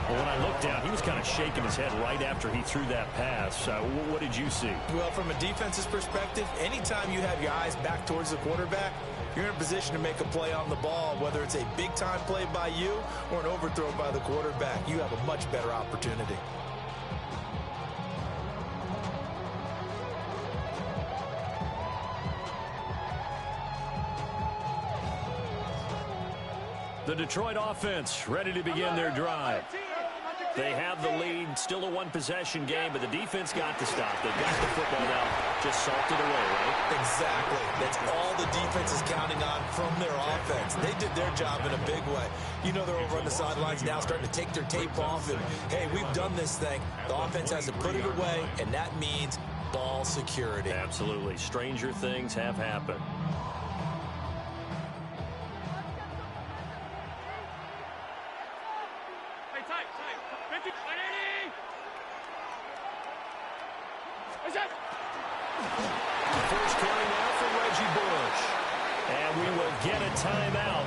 Well, when I looked down, he was kind of shaking his head right after he threw that pass. What did you see? Well, from a defense's perspective, anytime you have your eyes back towards the quarterback, you're in a position to make a play on the ball, whether it's a big-time play by you or an overthrow by the quarterback. You have a much better opportunity. The Detroit offense ready to begin their drive. They have the lead, still a one-possession game, but the defense got to stop. They've got the football now just salted away, right? Exactly. That's all the defense is counting on from their offense. They did their job in a big way. You know they're over on the sidelines now starting to take their tape off, and, hey, we've done this thing. The offense has to put it away, and that means ball security. Absolutely. Stranger things have happened. First carry now from Reggie Bush. And we will get a timeout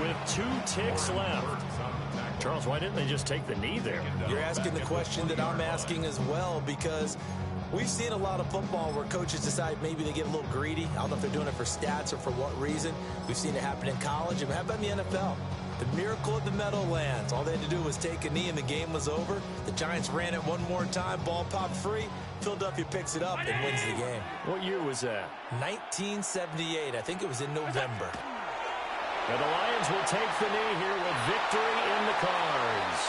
with 2 ticks left. Charles, why didn't they just take the knee there? You're asking the question that I'm asking as well, because we've seen a lot of football where coaches decide maybe they get a little greedy. I don't know if they're doing it for stats or for what reason. We've seen it happen in college. And how about in the NFL? The miracle of the Meadowlands. All they had to do was take a knee and the game was over. The Giants ran it one more time. Ball popped free. Philadelphia picks it up and wins the game. What year was that? 1978. I think it was in November. And the Lions will take the knee here with victory in the cards.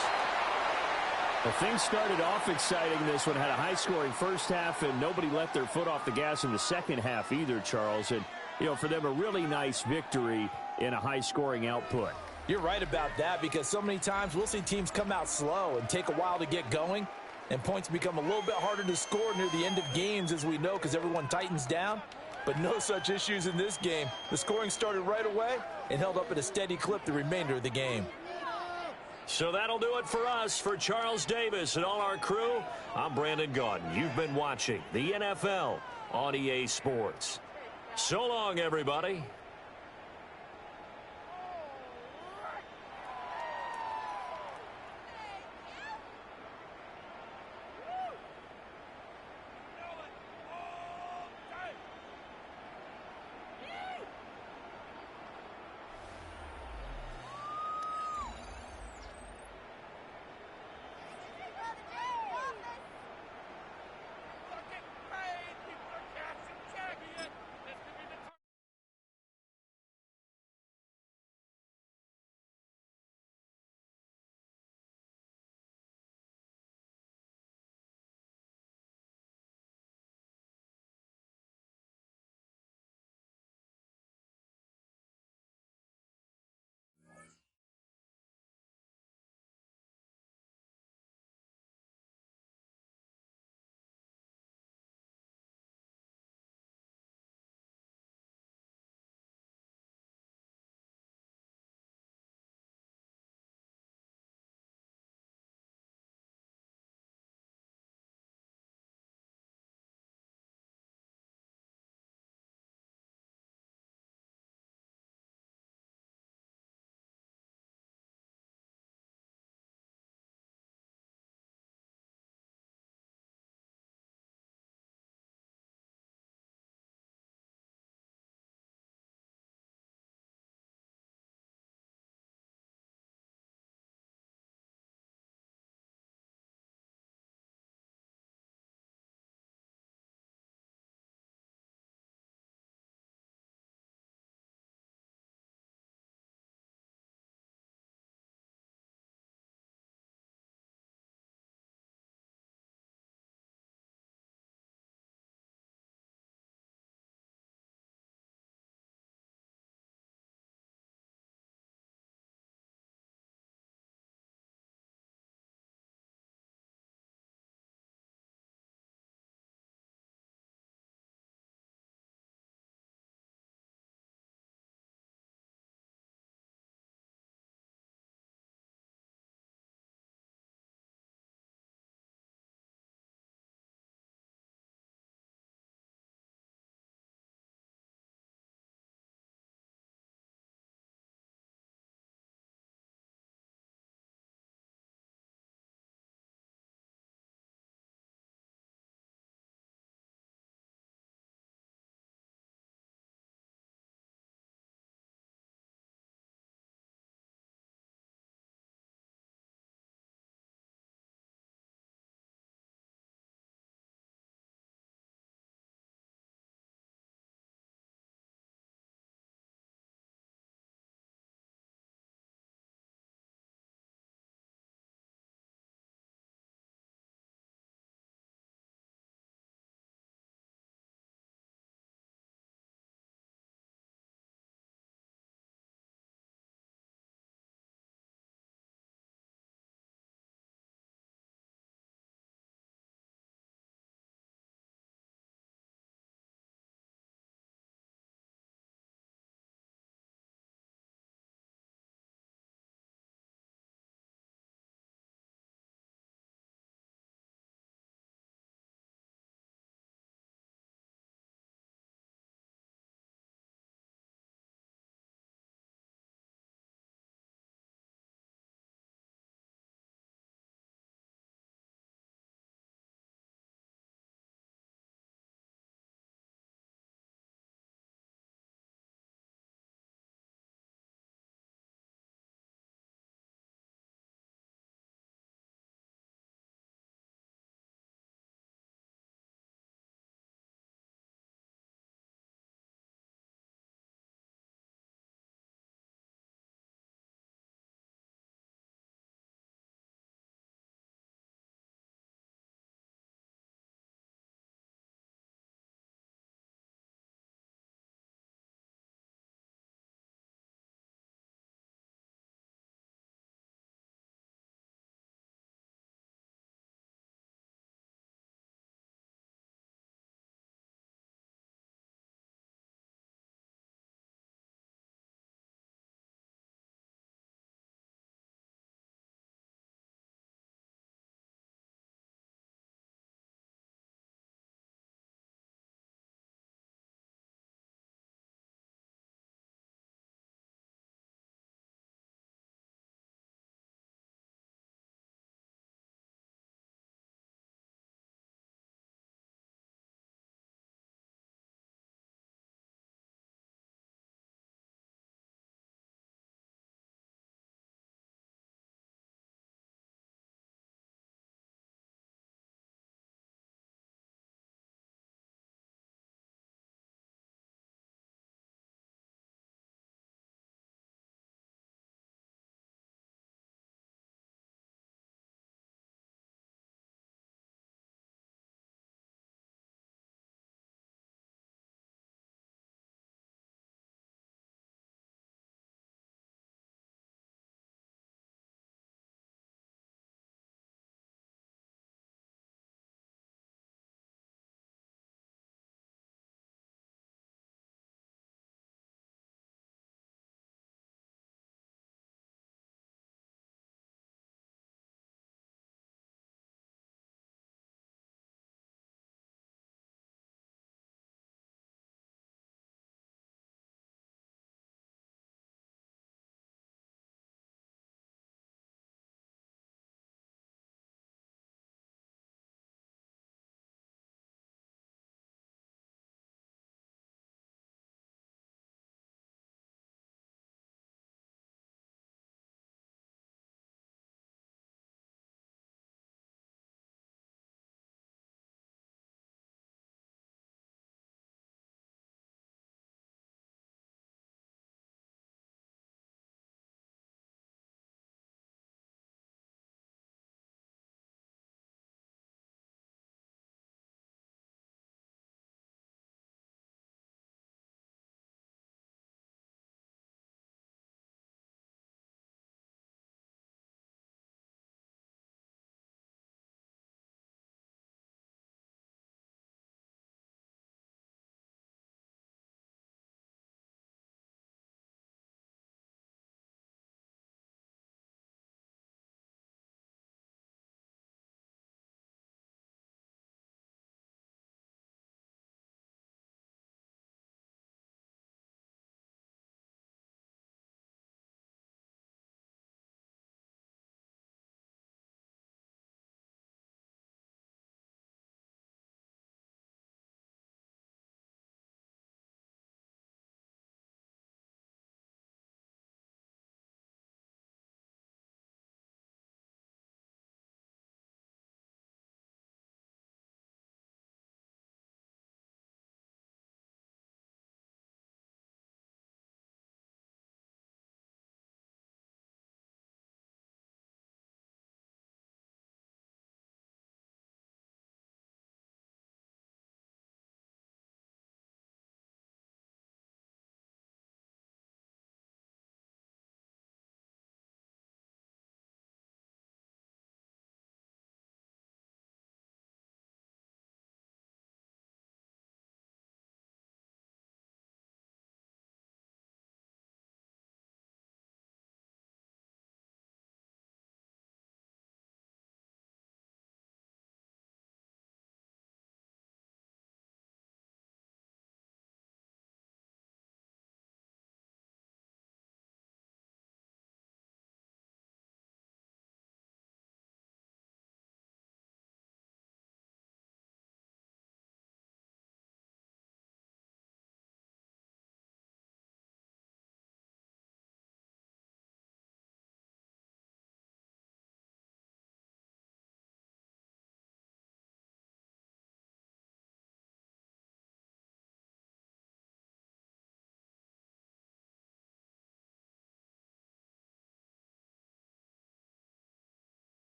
Well, things started off exciting. This one had a high-scoring first half, and nobody let their foot off the gas in the second half either, Charles. And, you know, for them, a really nice victory in a high-scoring output. You're right about that, because so many times we'll see teams come out slow and take a while to get going, and points become a little bit harder to score near the end of games, as we know, because everyone tightens down. But no such issues in this game. The scoring started right away and held up at a steady clip the remainder of the game. So that'll do it for us. For Charles Davis and all our crew, I'm Brandon Gaudin. You've been watching the NFL on EA Sports. So long, everybody.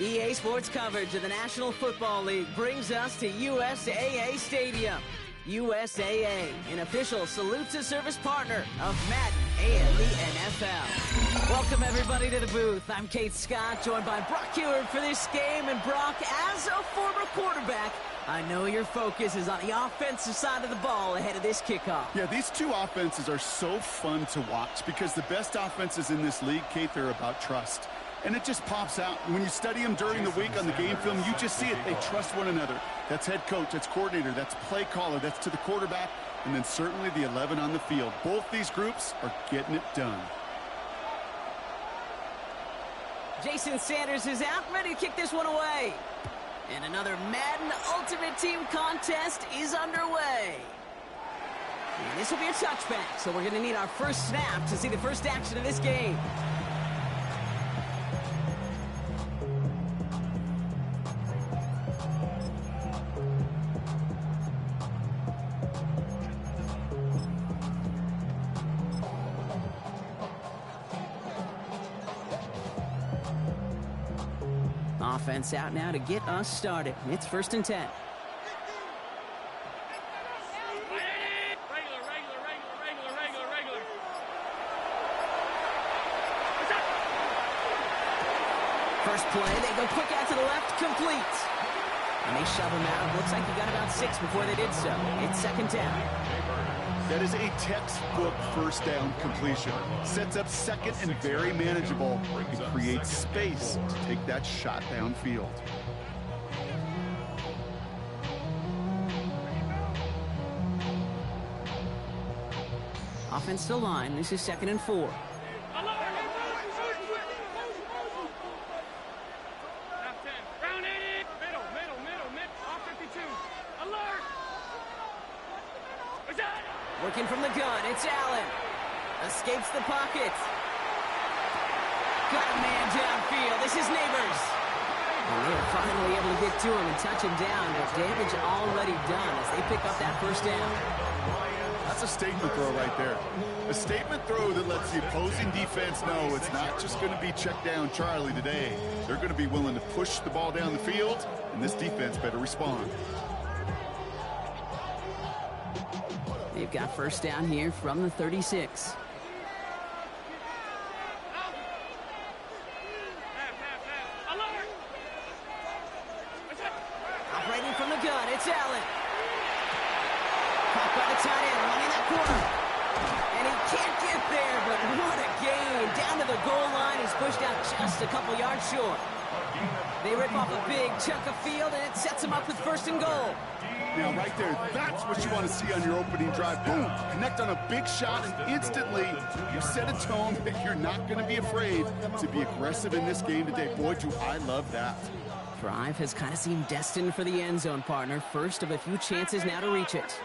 EA Sports coverage of the National Football League brings us to USAA Stadium. USAA, an official salute-to-service partner of Madden and the NFL. Welcome, everybody, to the booth. I'm Kate Scott, joined by Brock Ewert for this game. And Brock, as a former quarterback, I know your focus is on the offensive side of the ball ahead of this kickoff. Yeah, these two offenses are so fun to watch because the best offenses in this league, Kate, they're about trust. And it just pops out. When you study them during the week on the game film, you just see it. They trust one another. That's head coach, that's coordinator, that's play caller, that's to the quarterback, and then certainly the 11 on the field. Both these groups are getting it done. Jason Sanders is out, ready to kick this one away. And another Madden Ultimate Team contest is underway. And this will be a touchback, so we're going to need our first snap to see the first action of this game. Offense out now to get us started. It's 1st and 10. Regular. First play, they go quick out to the left, complete. And they shove him out. Looks like he got about 6 before they did so. It's 2nd down. That is a textbook first down completion. Sets up second and very manageable. It creates space to take that shot downfield. Offense to line. This is 2nd and 4. Working from the gun, it's Allen. Escapes the pocket. Got a man downfield. This is Neighbors. And they are finally able to get to him and touch him down, but damage already done as they pick up that first down. That's a statement throw right there. A statement throw that lets the opposing defense know it's not just going to be check down Charlie today. They're going to be willing to push the ball down the field, and this defense better respond. They've got first down here from the 36. Operating from the gun, it's Allen. Caught by the tight end, running that corner. And he can't get there, but what a gain. Down to the goal line, he's pushed out just a couple yards short. They rip off a big chunk of field, and it sets them up with 1st and goal. Now, right there, that's what you want to see on your opening drive. Boom! Connect on a big shot, and instantly you set a tone that you're not going to be afraid to be aggressive in this game today. Boy, do I love that. Drive has kind of seemed destined for the end zone, partner. First of a few chances now to reach it.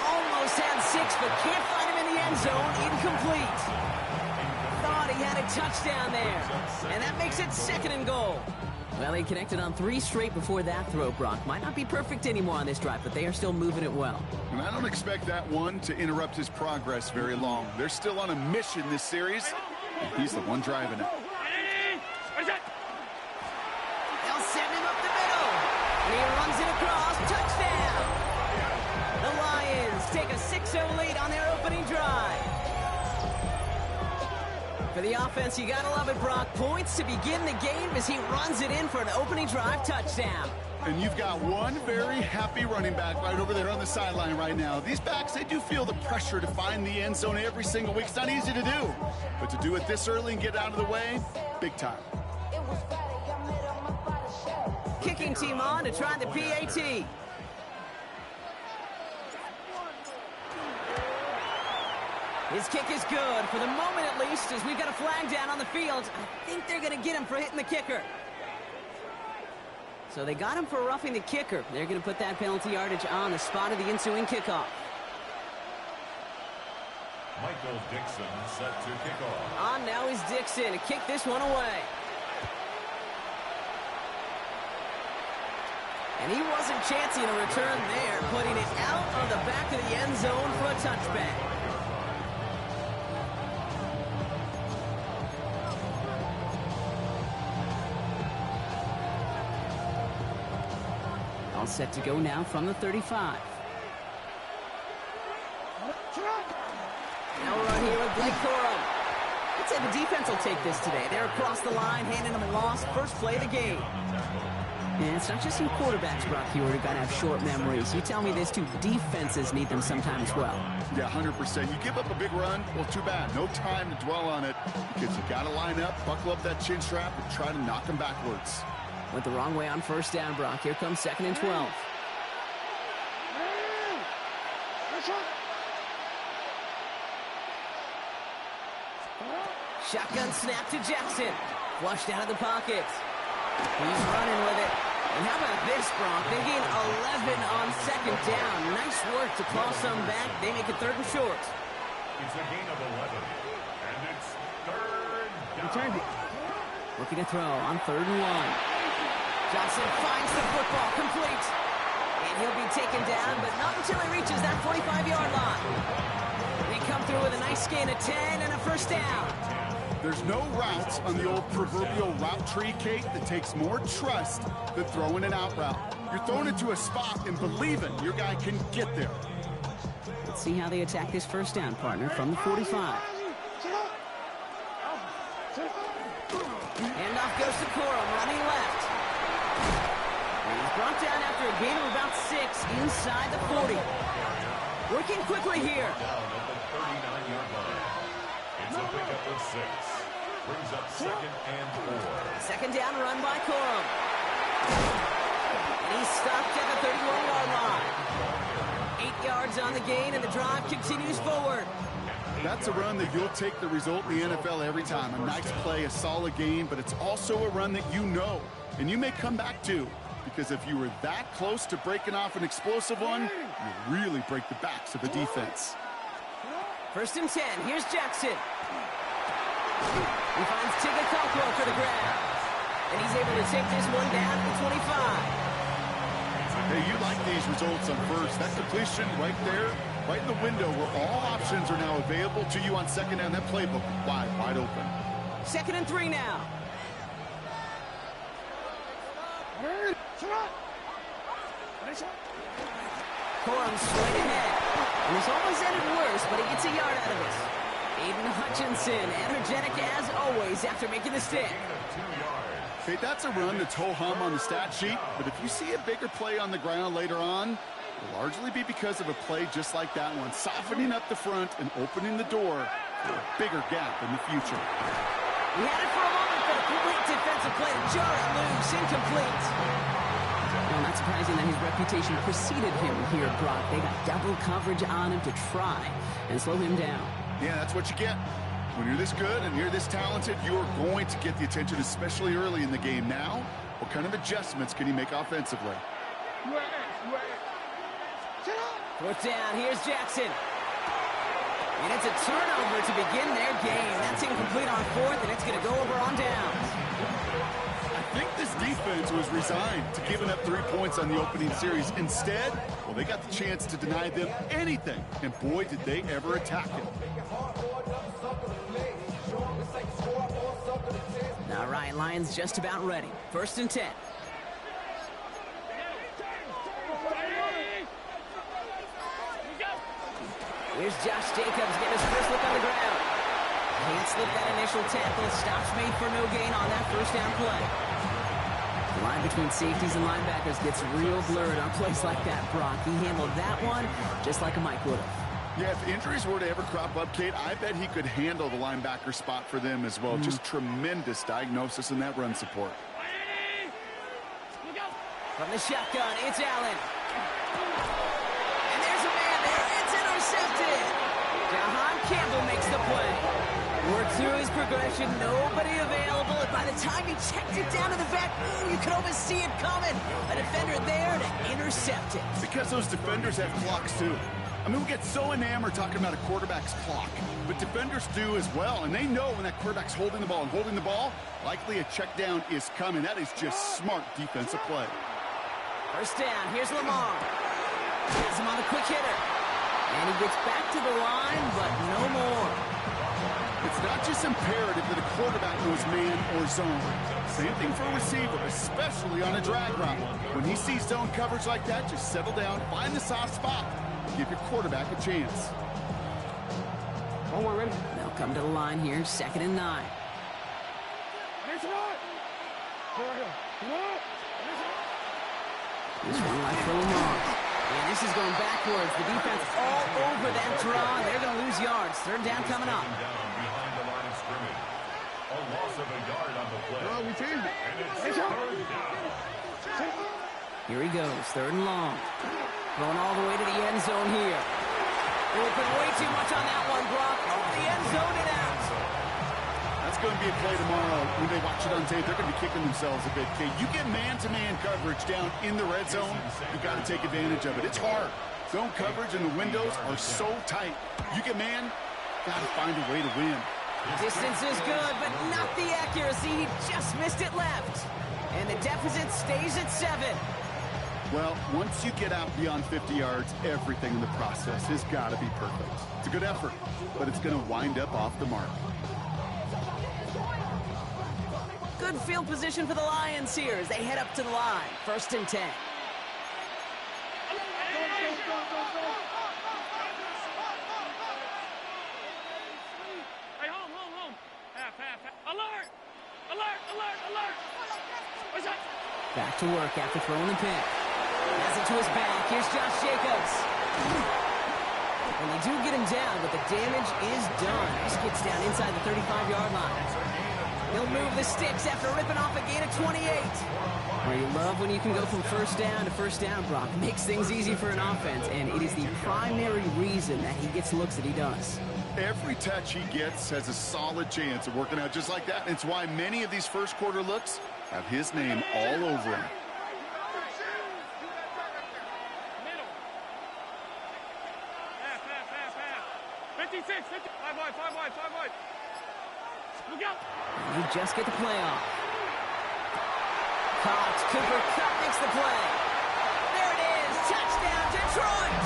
Almost had 6, but can't find him in the end zone. Incomplete. Thought he had a touchdown there. And that makes it 2nd and goal. Well, he connected on 3 straight before that throw, Brock. Might not be perfect anymore on this drive, but they are still moving it well. And I don't expect that one to interrupt his progress very long. They're still on a mission this series, and he's the one driving it. They'll send him up the middle. And he runs it across. Touchdown. The Lions take a 6-0 lead on their opening drive. For the offense, you gotta love it, Brock. Points to begin the game as he runs it in for an opening drive touchdown. And you've got one very happy running back right over there on the sideline right now. These backs, they do feel the pressure to find the end zone every single week. It's not easy to do. But to do it this early and get out of the way, big time. Kicking team on to try the PAT. His kick is good, for the moment at least, as we've got a flag down on the field. I think they're going to get him for hitting the kicker. So they got him for roughing the kicker. They're going to put that penalty yardage on the spot of the ensuing kickoff. Michael Dixon set to kick off. On now is Dixon to kick this one away. And he wasn't chancing a return there, putting it out of the back of the end zone for a touchback. All set to go now from the 35. Now we're on here with Blake Corum. I'd say the defense will take this today. They're across the line, handing them a loss. First play of the game. And it's not just some quarterbacks, Brock, you already got to have short memories. You tell me this too, defenses need them sometimes as well. Yeah, 100%. You give up a big run, well, too bad. No time to dwell on it because you got to line up, buckle up that chin strap, and try to knock them backwards. Went the wrong way on first down, Brock. Here comes 2nd and 12. Shotgun snap to Jackson. Flushed out of the pocket. He's running with it. And how about this, Brock? They gain 11 on 2nd down. Nice work to claw some back. They make it 3rd and short. It's a gain of 11. And it's 3rd down. Looking to throw on 3rd and 1. Johnson finds the football, complete. And he'll be taken down, but not until he reaches that 45-yard line. They come through with a nice gain of 10 and a first down. There's no routes on the old proverbial route tree, Kate, that takes more trust than throwing an out route. You're thrown into a spot and believing your guy can get there. Let's see how they attack this first down, partner, from the 45. Handoff goes to Corum, running left. And he's brought down after a gain of about 6 inside the 40. Working quickly here. Down at the 39-yard line. It's a pickup of 6. Brings up 2nd and 4. 2nd down run by Corum. And he's stopped at the 31-yard line. 8 yards on the gain, and the drive continues forward. That's a run that you'll take the result in the NFL every time. A nice play, a solid game, but it's also a run that you know, and you may come back to. Because if you were that close to breaking off an explosive one, you really break the backs of the defense. 1st and 10. Here's Jackson. He finds Tigger Cockrell for the grab. And he's able to take this one down to the 25. Hey, you like these results on first. That completion right there, right in the window where all options are now available to you on 2nd down. That playbook wide open. 2nd and 3 now. Corum straight ahead. And this almost ended worse, but he gets a yard out of it. Aiden Hutchinson, energetic as always after making the stick. Hey, that's a run that's ho-hum on the stat sheet, but if you see a bigger play on the ground later on, it'll largely be because of a play just like that one, softening up the front and opening the door for a bigger gap in the future. He had it for a moment, but a complete defensive play to jar it loose, incomplete. Well, not surprising that his reputation preceded him here, Brock. They got double coverage on him to try and slow him down. Yeah, that's what you get. When you're this good and you're this talented, you're going to get the attention, especially early in the game. Now, what kind of adjustments can he make offensively? 4th down, here's Jackson. And it's a turnover to begin their game. That's incomplete on 4th, and it's going to go over on downs. I think this defense was resigned to giving up 3 points on the opening series. Instead, well, they got the chance to deny them anything, and boy, did they ever attack it. All right, Lions just about ready. 1st and 10. Here's Josh Jacobs getting his first look on the ground. Can't slip that initial tackle. Stops made for no gain on that first down play. The line between safeties and linebackers gets real blurred on plays like that, Brock. He handled that one just like a Mike would have. Yeah, if injuries were to ever crop up, Kate, I bet he could handle the linebacker spot for them as well. Just tremendous diagnosis in that run support. From the shotgun, it's Allen. And there's a man there. It's intercepted. Jahan Campbell makes the play. Worked through his progression. Nobody available. And by the time he checked it down to the back, you could almost see it coming. A defender there to intercept it. Because those defenders have clocks, too. I mean, we get so enamored talking about a quarterback's clock, but defenders do as well, and they know when that quarterback's holding the ball and holding the ball, likely a check down is coming. That is just smart defensive play. 1st down, here's Lamar. Has him on the quick hitter. And he gets back to the line, but no more. It's not just imperative that a quarterback knows man or zone. Same thing for a receiver, especially on a drag route. When he sees zone coverage like that, just settle down, find the soft spot, give your quarterback a chance. They'll come to the line here, 2nd and 9. This one right for Lamar. And this is going backwards. The defense all over that draw. They're going to lose yards. 3rd down coming up. Behind the line of scrimmage. A loss of a yard on the play. And it's 3rd down. Here he goes, 3rd and long. Going all the way to the end zone here. They will put way too much on that one, Brock. Over the end zone and out. That's going to be a play tomorrow. When they watch it on tape, they're going to be kicking themselves a bit. Okay, you get man-to-man coverage down in the red zone, you got to take advantage of it. It's hard. Zone coverage and the windows are so tight. You get man, got to find a way to win. Distance is good, but not the accuracy. He just missed it left. And the deficit stays at 7. Well, once you get out beyond 50 yards, everything in the process has got to be perfect. It's a good effort, but it's going to wind up off the mark. Good field position for the Lions here as they head up to the line. 1st and 10. Hey, home. Half. Alert! What's up? Back to work after throwing the pick. Has it to his back. Here's Josh Jacobs. And they do get him down, but the damage is done. This gets down inside the 35-yard line. He'll move the sticks after ripping off a gain of 28. Well, you love when you can go from 1st down to 1st down, Brock. It makes things easy for an offense, and it is the primary reason that he gets looks that he does. Every touch he gets has a solid chance of working out just like that. It's why many of these first quarter looks have his name all over them. Middle. Half. 56. 5 wide. Look out. And you just get the play off. Caught. Cooper Kupp makes the play. There it is. Touchdown, Detroit.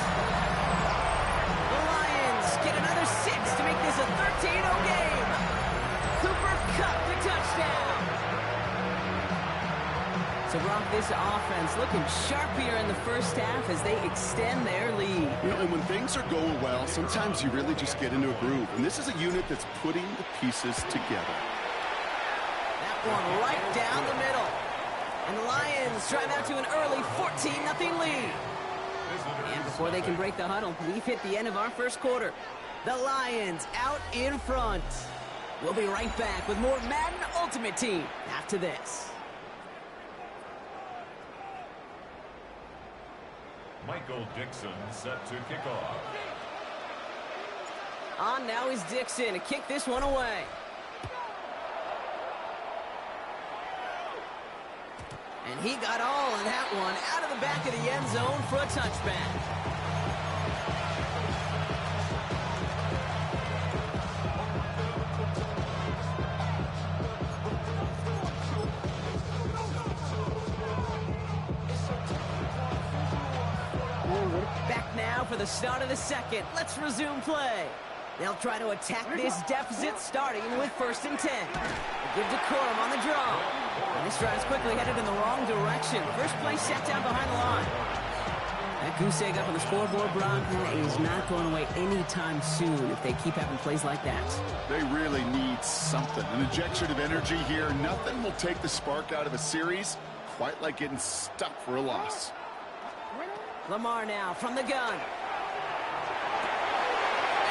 The Lions get another 6 to make this a 13-0 game. Cooper Kupp, the touchdown. So, Brock, this offense looking sharp here in the first half as they extend their lead. You know, and when things are going well, sometimes you really just get into a groove. And this is a unit that's putting the pieces together. That one right down the middle. And the Lions drive out to an early 14-0 lead. And before they can break the huddle, we've hit the end of our first quarter. The Lions out in front. We'll be right back with more Madden Ultimate Team after this. Michael Dixon set to kick off. On now is Dixon to kick this one away. And he got all of that one out of the back of the end zone for a touchback. Back now for the start of the second. Let's resume play. They'll try to attack this deficit starting with 1st and 10. They give decorum on the draw. And this drive's quickly headed in the wrong direction. First play set down behind the line. That goose egg up on the scoreboard, Brock, is not going away anytime soon if they keep having plays like that. They really need something. An injection of energy here. Nothing will take the spark out of a series quite like getting stuck for a loss. Lamar now from the gun.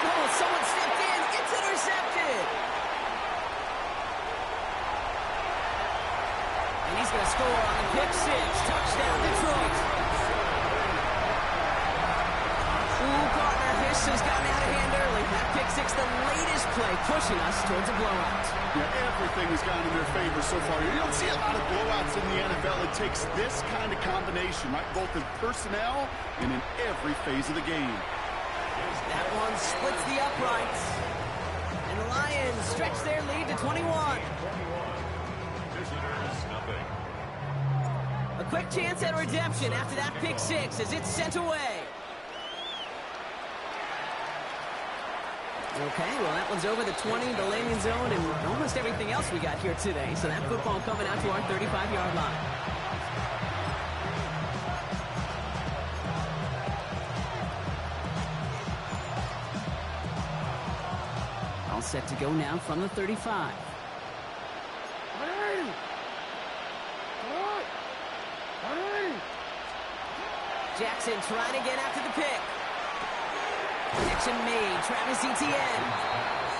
Oh, someone stepped in. It's intercepted. And he's going to score on the pick 6. Touchdown, Detroit. Ooh, partner, this has gotten out of hand early. That pick 6, the latest play, pushing us towards a blowout. Yeah, everything has gone in their favor so far. You don't see a lot of blowouts in the NFL. It takes this kind of combination, right? Both in personnel and in every phase of the game. That one splits the uprights. And the Lions stretch their lead to 21. Visitors, nothing. A quick chance at redemption after that pick 6 as it's sent away. Okay, well, that one's over the 20, the landing zone, and almost everything else we got here today. So that football coming out to our 35-yard line. All set to go now from the 35. Jackson trying to get after the pick. Connection made. Travis Etienne.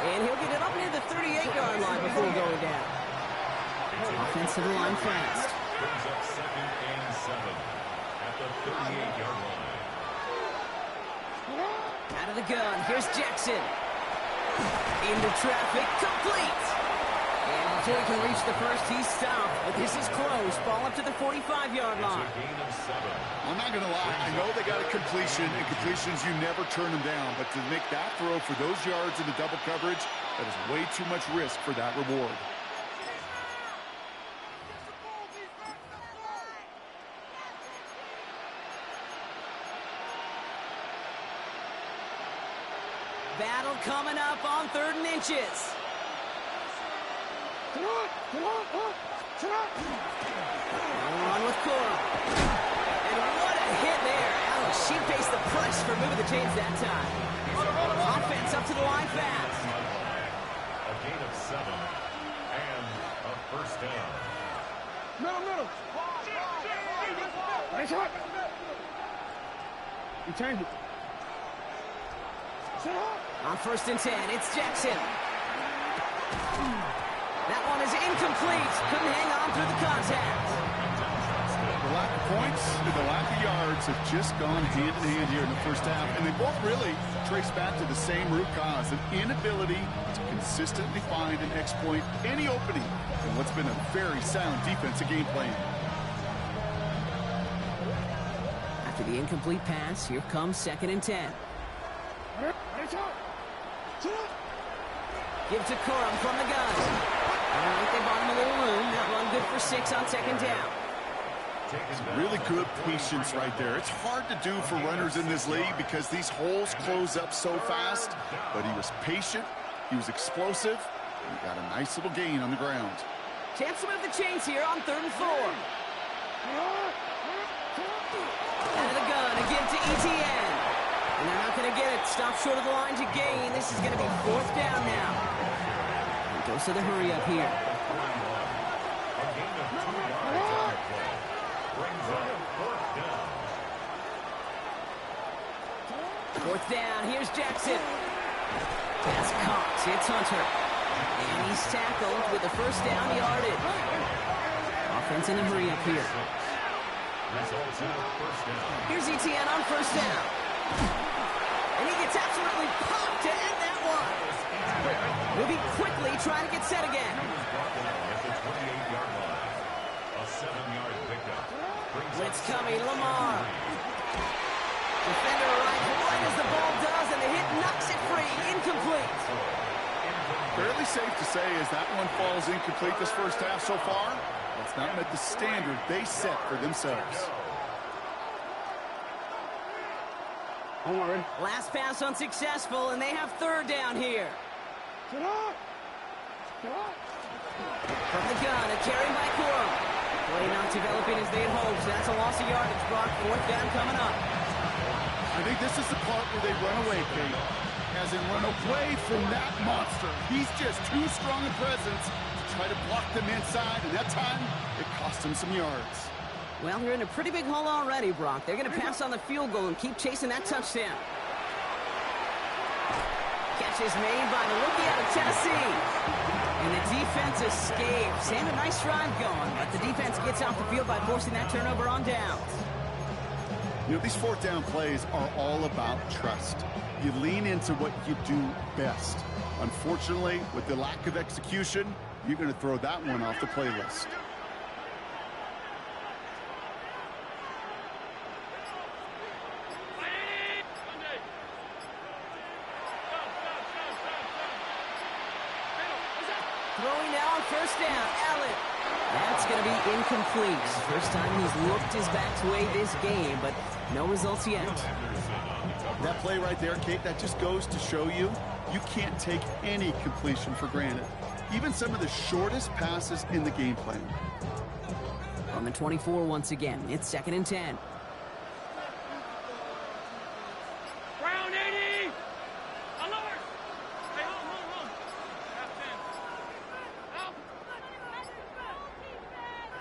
And he'll get it up near the 38-yard line before going down. Offensive line fast. Brings up 2nd and 7 at the 38-yard line. Out of the gun. Here's Jackson. Into traffic. Complete. And before he can reach the first, he's stopped. But this is close. Ball up to the 45-yard line. It's a gain of 7. I'm not going to lie. I know they got a completion, and completions, you never turn them down. But to make that throw for those yards in the double coverage, that is way too much risk for that reward. Battle coming up on 3rd and inches. On with Cora. And what a hit there. Alex, she faced the press for moving the chains that time. Offense up to the line fast. A gain of 7 and a first down. Middle. Nice hot. You turned it. On 1st and 10, it's Jackson. That one is incomplete. Couldn't hang on through the contact. The lack of points and the lack of yards have just gone hand in hand here in the first half, and they both really trace back to the same root cause, an inability to consistently find and exploit any opening in what's been a very sound defensive game plan. After the incomplete pass, here comes 2nd and 10. Give to Corum from the gun. All right, they bought him a little room. That run good for 6 on 2nd down. Really good patience right there. It's hard to do for runners in this league because these holes close up so fast, but he was patient, he was explosive, and he got a nice little gain on the ground. Chance to move the chains here on 3rd and 4. Out of the gun, again to Etienne. And they're not going to get it. Stop short of the line to gain. This is going to be 4th down now. And goes to the hurry up here. A gain of 2 yards on the play. Brings up 4th down. 4th down. Here's Jackson. Pass caught. It's Hunter. And he's tackled with the 1st down yardage. Offense in the hurry up here. Results in a first down. Here's Etienne on 1st down. And he gets absolutely popped to end that one. Moving quickly, trying to get set again. Brought down at the 28-yard line. A 7-yard pickup. Blitz coming, Lamar. Defender right as the ball does, and the hit knocks it free. Incomplete. Fairly safe to say as that one falls incomplete this first half so far, it's not met the standard they set for themselves. Last pass unsuccessful, and they have 3rd down here. From the gun, a carry by Corum. Play not developing as they had hoped. So that's a loss of yardage. Brock, 4th down coming up. I think this is the part where they run away, Kate. As in run away from that monster. He's just too strong a presence to try to block them inside, and that time, it cost him some yards. Well, they're in a pretty big hole already, Brock. They're going to pass on the field goal and keep chasing that touchdown. Catch is made by the rookie out of Tennessee. And the defense escapes. And a nice drive going, but the defense gets off the field by forcing that turnover on downs. You know, these 4th down plays are all about trust. You lean into what you do best. Unfortunately, with the lack of execution, you're going to throw that one off the playlist. Throwing now on 1st down, Allen. That's going to be incomplete. First time he's looked his back way this game, but no results yet. That play right there, Kate, that just goes to show you you can't take any completion for granted. Even some of the shortest passes in the game plan. On the 24 once again, it's 2nd and 10. Round 80! Alert! Hey, hold. Half 10. Out.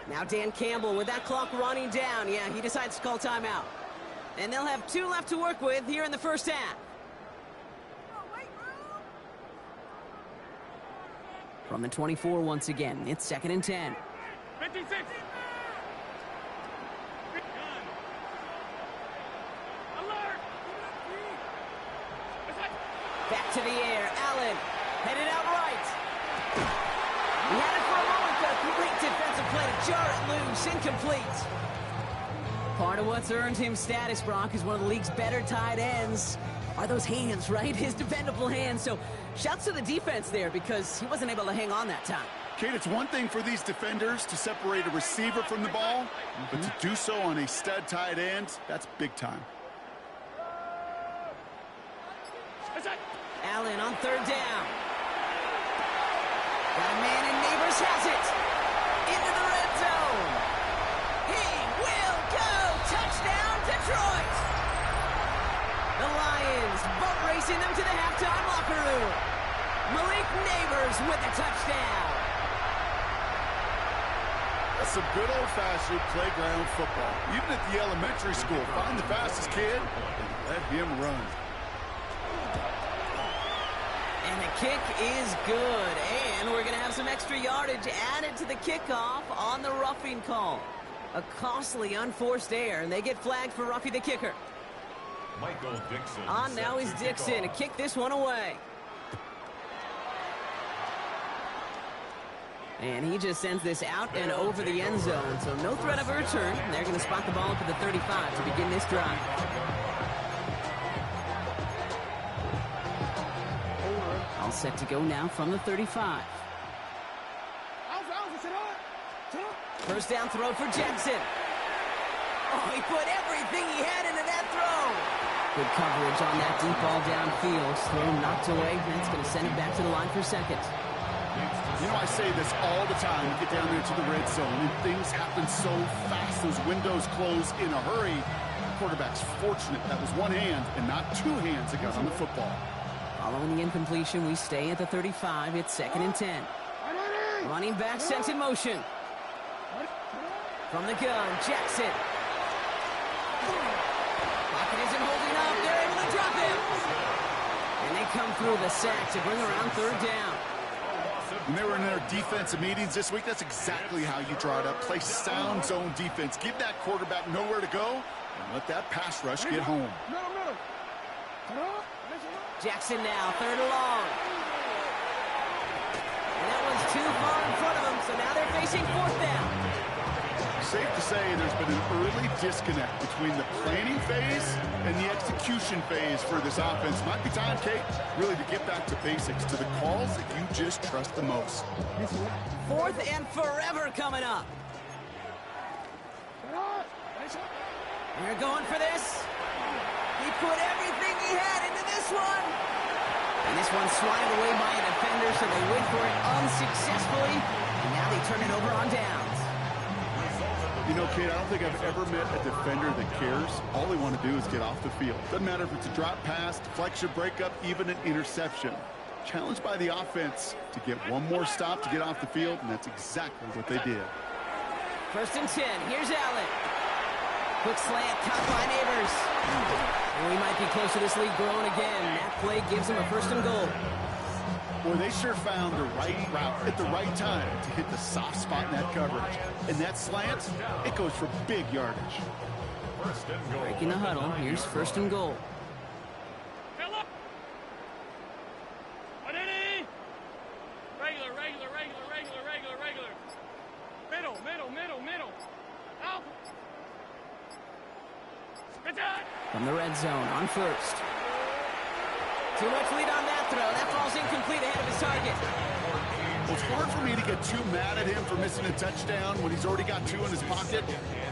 Now Dan Campbell with that clock running down. Yeah, he decides to call timeout. And they'll have 2 left to work with here in the first half. From the 24 once again, it's 2nd and 10. 56! Alert! Back to the air, Allen, headed out right. He had it for a moment, but a great defensive play to jar it loose, incomplete. Part of what's earned him status, Brock, is one of the league's better tight ends. Are those hands, right? His dependable hands. So shouts to the defense there because he wasn't able to hang on that time. Kate, it's one thing for these defenders to separate a receiver from the ball, but to do so on a stud tight end, that's big time. Allen on 3rd down. Got a man and Neighbors has it. Into the red zone. He will go. Touchdown, Detroit. The Lions boat racing them to the halftime locker room. Malik Neighbors with a touchdown. That's some good old-fashioned playground football. Even at the elementary school, find the fastest kid and let him run. And the kick is good. And we're going to have some extra yardage added to the kickoff on the roughing call. A costly unforced error, and they get flagged for roughing the kicker. Michael Dixon. On now is Dixon to kick this one away. And he just sends this out and over the end zone. So no threat of a return. They're going to spot the ball up at the 35 to begin this drive. All set to go now from the 35. First down throw for Jackson. Oh, he put everything he had into that throw. Good coverage on that deep ball downfield. Throw knocked away. That's going to send it back to the line for 2nd. You know, I say this all the time. You get down there to the red zone, and things happen so fast. Those windows close in a hurry. The quarterback's fortunate that was one hand and not 2 hands that got on the football. Following the incompletion, we stay at the 35. It's 2nd and 10. Running back sent in motion. From the gun, Jackson. Pocket isn't holding up. They're able to drop him. And they come through the sack to bring around 3rd down. When they were in their defensive meetings this week, that's exactly how you draw it up. Play sound zone defense. Give that quarterback nowhere to go and let that pass rush get home. Jackson now, 3rd and long. And that one's too far in front of them, so now they're facing 4th down. Safe to say there's been an early disconnect between the planning phase and the execution phase for this offense. Might be time, Kate, really to get back to basics, to the calls that you just trust the most. 4th and forever coming up. They're going for this. He put everything he had into this one. And this one's swatted away by a defender, so they went for it unsuccessfully. And now they turn it over on downs. You know, Kate, I don't think I've ever met a defender that cares. All they want to do is get off the field. Doesn't matter if it's a drop pass, deflection, breakup, even an interception. Challenged by the offense to get one more stop to get off the field, and that's exactly what they did. 1st and 10. Here's Allen. Quick slant, caught by Neighbors. And we might be close to this league growing again. That play gives them a 1st and goal. Boy, they sure found the right route at the right time to hit the soft spot in that coverage. And that slant, it goes for big yardage. Breaking the huddle. Here's 1st and goal. Middle. Out. From the red zone on 1st. Too much lead on that throw. That falls incomplete ahead of his target. Well, it's hard for me to get too mad at him for missing a touchdown when he's already got 2 in his pocket.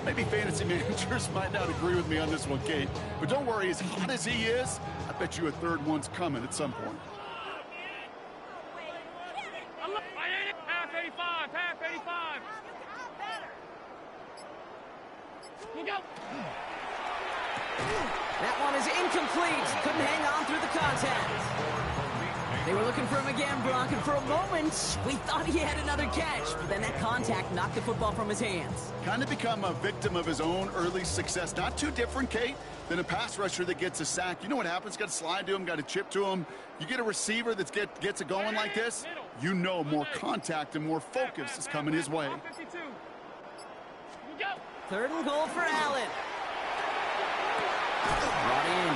Maybe fantasy managers might not agree with me on this one, Kate. But don't worry, as hot as he is, I bet you a 3rd one's coming at some point. That one is incomplete. Couldn't hang on through the contact. They were looking for him again, Brock, and for a moment, we thought he had another catch. But then that contact knocked the football from his hands. Kind of become a victim of his own early success. Not too different, Kate, than a pass rusher that gets a sack. You know what happens? Got to slide to him, got to chip to him. You get a receiver that gets it going like this, you know more contact and more focus is coming his way. 3rd and goal for Allen. Brought in.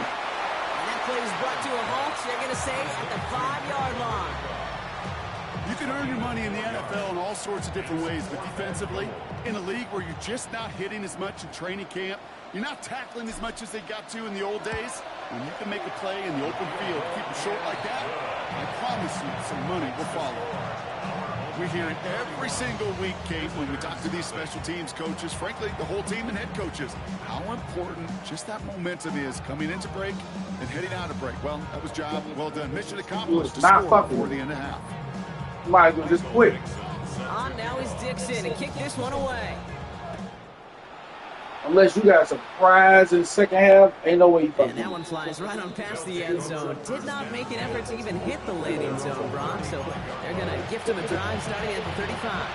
And that play is brought to a halt, they're going to say, at the 5-yard line. You can earn your money in the NFL in all sorts of different ways, but defensively, in a league where you're just not hitting as much in training camp, you're not tackling as much as they got to in the old days, when you can make a play in the open field, keep it short like that, I promise you some money will follow. We hear it every single week, Kate, when we talk to these special teams coaches, frankly, the whole team and head coaches, how important just that momentum is coming into break and heading out of break. Well, that was job well done. Mission accomplished to score before the end of half. Might as well just quit. On now is Dixon and kick this one away. Unless you got a surprise in the second half, ain't no way you fucking. And that one flies right on past the end zone. Did not make an effort to even hit the landing zone, Brock. So they're going to gift him a drive starting at the 35.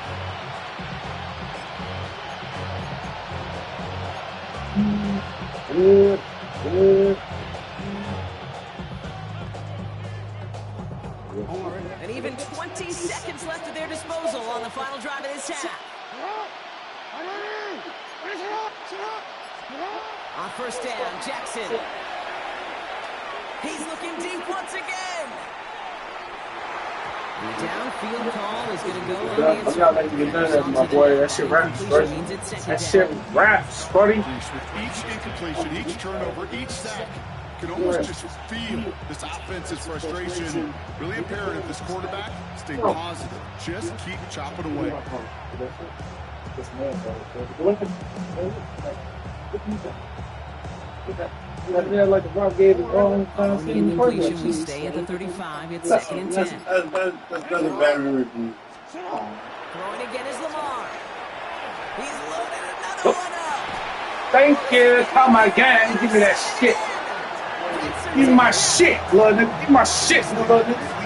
And even 20 seconds left at their disposal on the final drive of this half. On 1st down, Jackson. He's looking deep once again. The downfield call is going to go on the I'm not letting you get none of that, my boy. That shit raps, buddy. That shit raps, buddy. With each incompletion, each turnover, each sack, you can almost just feel this offense's frustration. Really imperative this quarterback stay positive. Just keep chopping away. Like the Rock gave it wrong. Incompletion, we stay at the 35. It's 2nd and 10. That's nothing better than review. Throwing again is Lamar. He's loaded another one up. Thank you. Come my gang. Give me that shit. Give me my shit, little nigga. Give me my shit, little nigga.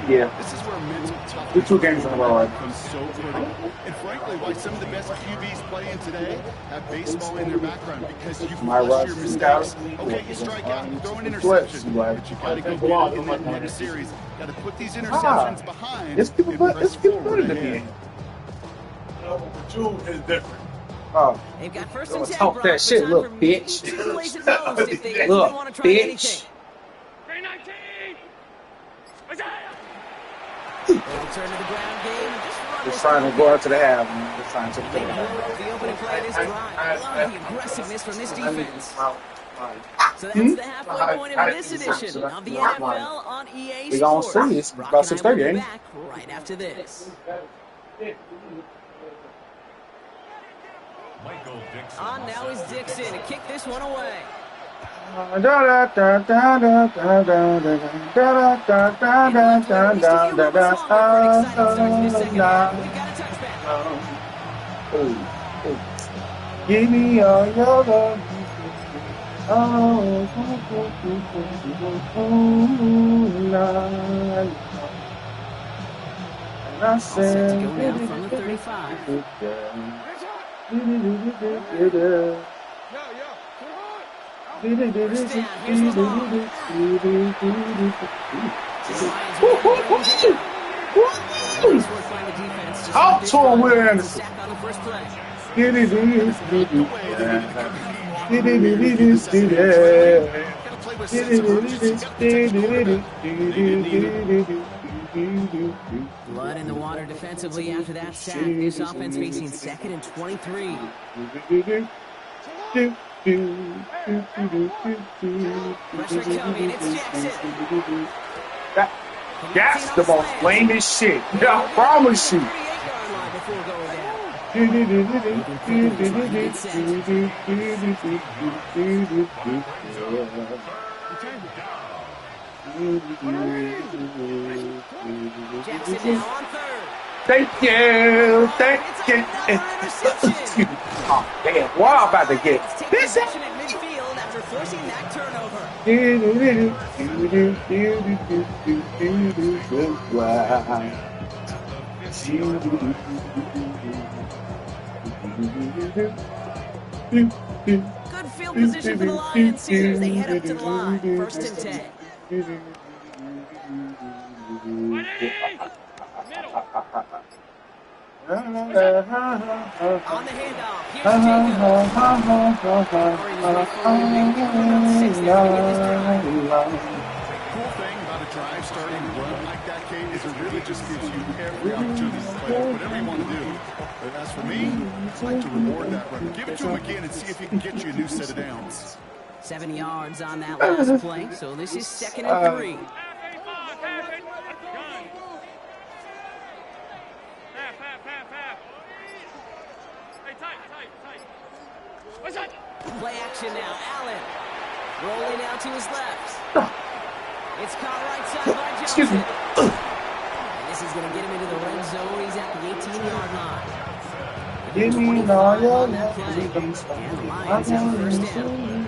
Yeah. This is where mental toughness The 2 games in a row. becomes so critical. And frankly, why some of the best QBs playing today have baseball in their background, because you flush your mistakes. Okay, you strike out, you throw an interception, but you got to go get it in the series. Got to put these interceptions behind. It's people better than me. The 2 is different. Oh. They've got 1st and 10. Talk that shit, little bitch. Look, bitch. They'll turn to the ground game. Just trying to go out to the half. Just trying to The opening play of this drive. I love the aggressiveness from this defense. So that's the halfway point of this edition of the NFL on EA Sports. We're going to see. It's about 6:30, ain't it? Back right after this. Michael Dixon. On now is Dixon to kick this one away. Give me all your love. Oh, and I Set to said, go down from the 35. Talk to him, Will Anderson. Blood in the water defensively after that sack. This offense facing 2nd and 23. Pressure coming. It's Jackson. That's the most lamest shit. I promise you. 38-yard line before going down. Jackson now on 3rd. Thank you. Thank you. Excuse me. Oh, damn. Well, I'm about to get this out. Possession at midfield after forcing that turnover. Good field position for the Lions here as they head up to the line. 1st and 10. Middle. On the handoff, here's Jacob. Murray was ready for him, maybe give him about 6 there to begin this drive. Cool thing about a drive starting to run like that, Kate, is it really just gives you every opportunity to play whatever you want to do. But as for me, I'd like to reward that run. Give it to him again and see if he can get you a new set of downs. 7 yards on that last play, so this is 2nd and 3. Play action now, Allen. Rolling out to his left. It's caught right side by Johnson. Excuse me. And this is going to get him into the red zone. He's at the 18-yard line. Give me all your love. And the Lions have first down.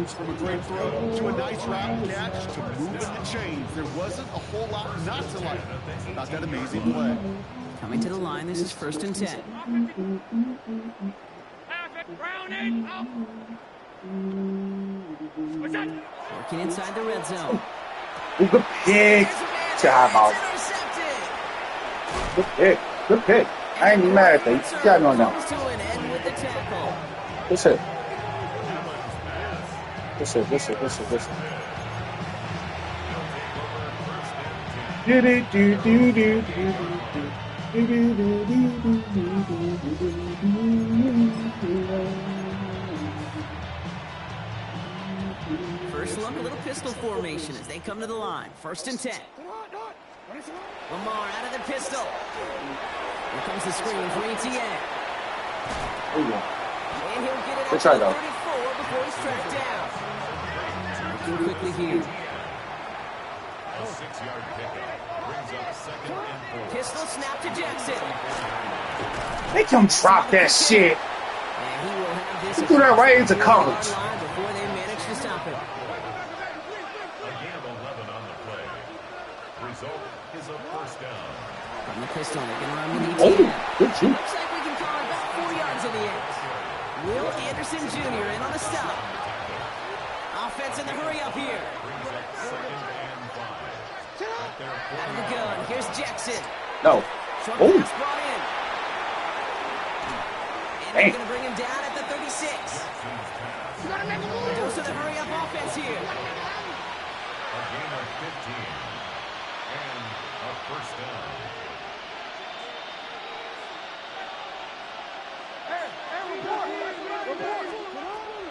From a great throw to a nice route catch to moving the chains. There wasn't a whole lot not to like about that amazing play. Coming to the line, this is 1st and 10. Working inside the red zone. Good pick. Job, Good pick. Good pick. I ain't mad at that. You got no now. Listen. First look, a little pistol formation as they come to the line. 1st and 10. Lamar out of the pistol. Here comes the screen for ETN. And he'll get it out to 34 before he's tracked down. Working quickly here. A 6-yard pickup brings up 2nd and 4. Pistol snap to Jackson. They can drop that shit. And he will have this do that right into college. Before they manage to stop him. A gain of 11 on the play. Result is a first down. From the pistol, they can run with Oh, ETN. good shoot. Looks like we can call it about 4 yards in the end. Will Anderson Jr. in on the stop. Offense in the hurry up here. Brings up 2nd and 5. Out of the gun, here's Jackson. No. Short Oh. pass brought in. And they're going to bring him down at the 36. Dose of the hurry up offense here. A gain of 15. And a first down.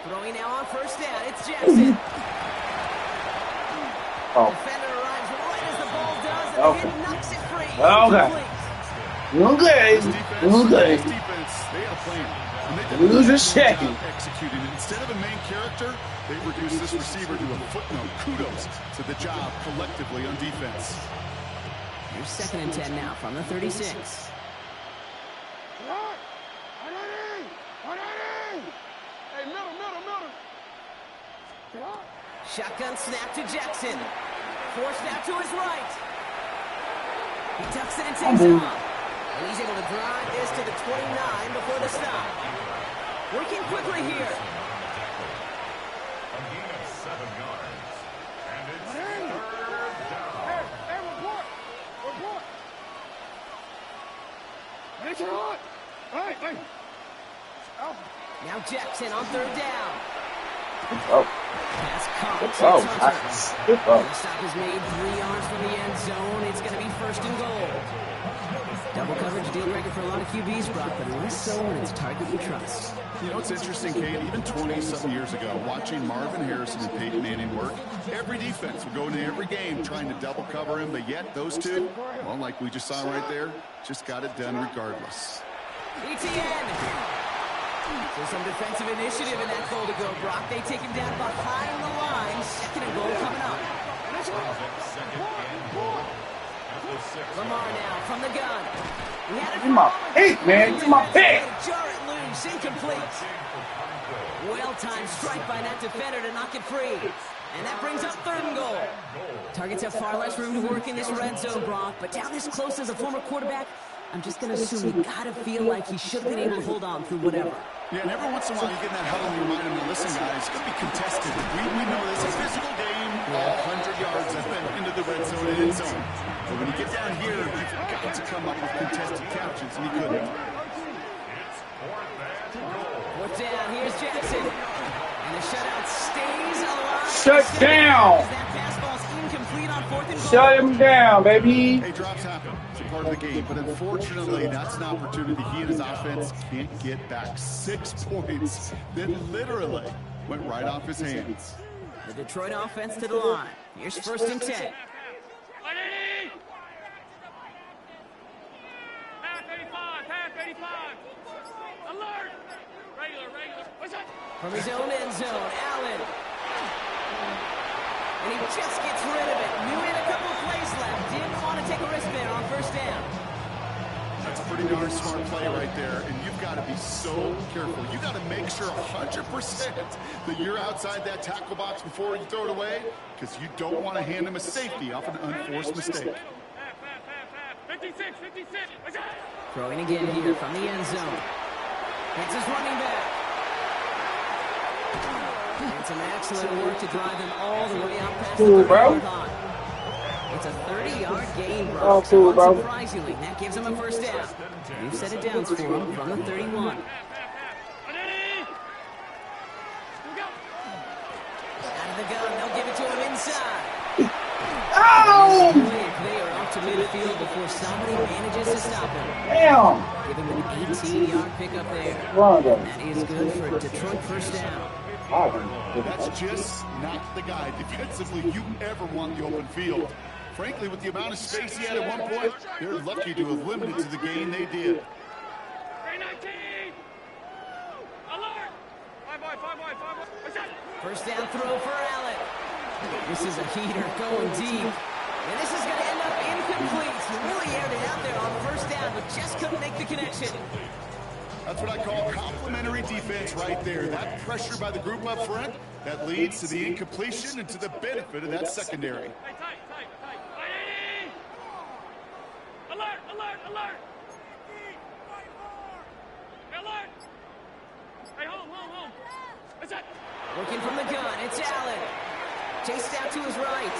Throwing now on 1st down, it's Jackson. Oh. Defender arrives right as the ball does, and Okay. the hit knocks it free. Okay. This Okay. defense, they had a plan. And they did Lose a your good second. job executing it. Instead of a main character, they reduced this receiver to a footnote. Kudos to the job collectively on defense. Here's 2nd and 10 now from the 36. Shotgun snap to Jackson. Forced out to his right. He tucks it and takes off. And he's able to drive this to the 29 before the stop. Working quickly here. A gain of 7 yards. And it's 3rd down. Now Jackson on 3rd down. Oh. Pass caught. Oh. The stop is made 3 yards from the end zone. It's going to be 1st and goal. Double coverage deal breaker for a lot of QBs, Brock, but less so when it's target you trust. You know, it's interesting, Kate, even 20-something years ago, watching Marvin Harrison and Peyton Manning work, every defense would go into every game trying to double cover him, but yet those two, well, like we just saw right there, just got it done regardless. ETN. So some defensive initiative in that goal to go, Brock. They take him down behind the line. 2nd and goal coming up. Brings up 2nd and goal. Lamar now from the gun. He had it Give my pick, man. Give my pick. Jar it loose, incomplete. Well-timed strike by that defender to knock it free. And that brings up 3rd and goal. Targets have far less room to work in this red zone, Brock. But down this close as a former quarterback, I'm just going to assume you got to feel like he should have been able to hold on through whatever. Yeah, and every once in a while you get in that huddle and you remind him to listen, guys. It's going to be contested. We know this is a physical game. All 100 yards have been into the red zone and end zone. But when you get down here, you've got to come up with contested catches, and he couldn't. Fourth down, here's Jackson. And the shutout stays alive. Shut down. That pass ball's incomplete on 4th and goal. Shut him down, baby. Hey, drops happen. It's a part of the game. But unfortunately, that's an opportunity he and his offense can't get back. 6 points that literally went right off his hands. The Detroit offense to the line. Here's 1st and 10. Pass 85, pass 85. Alert! Regular. What's that? From his own end zone, Allen. And he just gets rid of it. Knew he had a couple of plays left. Didn't want to take a risk there on 1st down. That's a pretty darn smart play right there, and you've got to be so careful. You got to make sure 100% that you're outside that tackle box before you throw it away, because you don't want to hand him a safety off an unforced mistake. 56. What's that? Throwing again here from the end zone. That's his running back. And some excellent work to drive him all the way out past Cool, the bro. 30-yard line. It's a 30-yard gain, bro. Oh, cool, bro. Surprisingly, that gives him a 1st down. We've set it down for him from the 31. Out of the gun, they'll give it to him inside. Ow! They are up to midfield before somebody manages to stop him. Damn. Giving him an 18-yard pickup there. Wrong, though. That is good for a Detroit 1st down. That's just not the guy defensively you ever want the open field. Frankly, with the amount of space he had at one point, they're lucky to have limited to the gain they did. 319. Alert! 5 wide. What's that? 1st down throw for Allen. This is a heater going deep. And this is going to end up incomplete. He really aired it out there on 1st down, but just couldn't make the connection. That's what I call complementary defense right there. That pressure by the group up front, that leads to the incompletion and to the benefit of that secondary. Hey, tight. 180. Alert! Hey, alert! Hey, home. What's that? Working from the gun, it's Allen. Chased out to his right.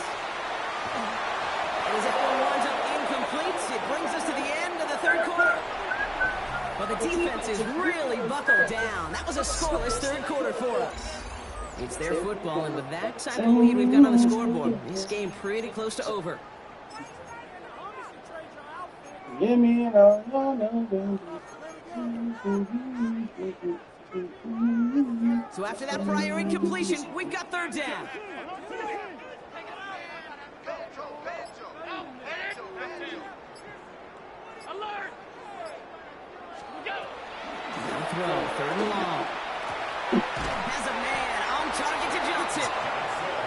And as that one winds up incomplete, it brings us to the end of the 3rd quarter. But the defense is really buckled down. That was a scoreless 3rd quarter for us. It's their football, and with that type of lead we've got on the scoreboard, this game pretty close to over. Give me So after that prior incompletion, we've got 3rd down. Alert! Go! Now throw, 3rd and long. Has a man on target to Johnson.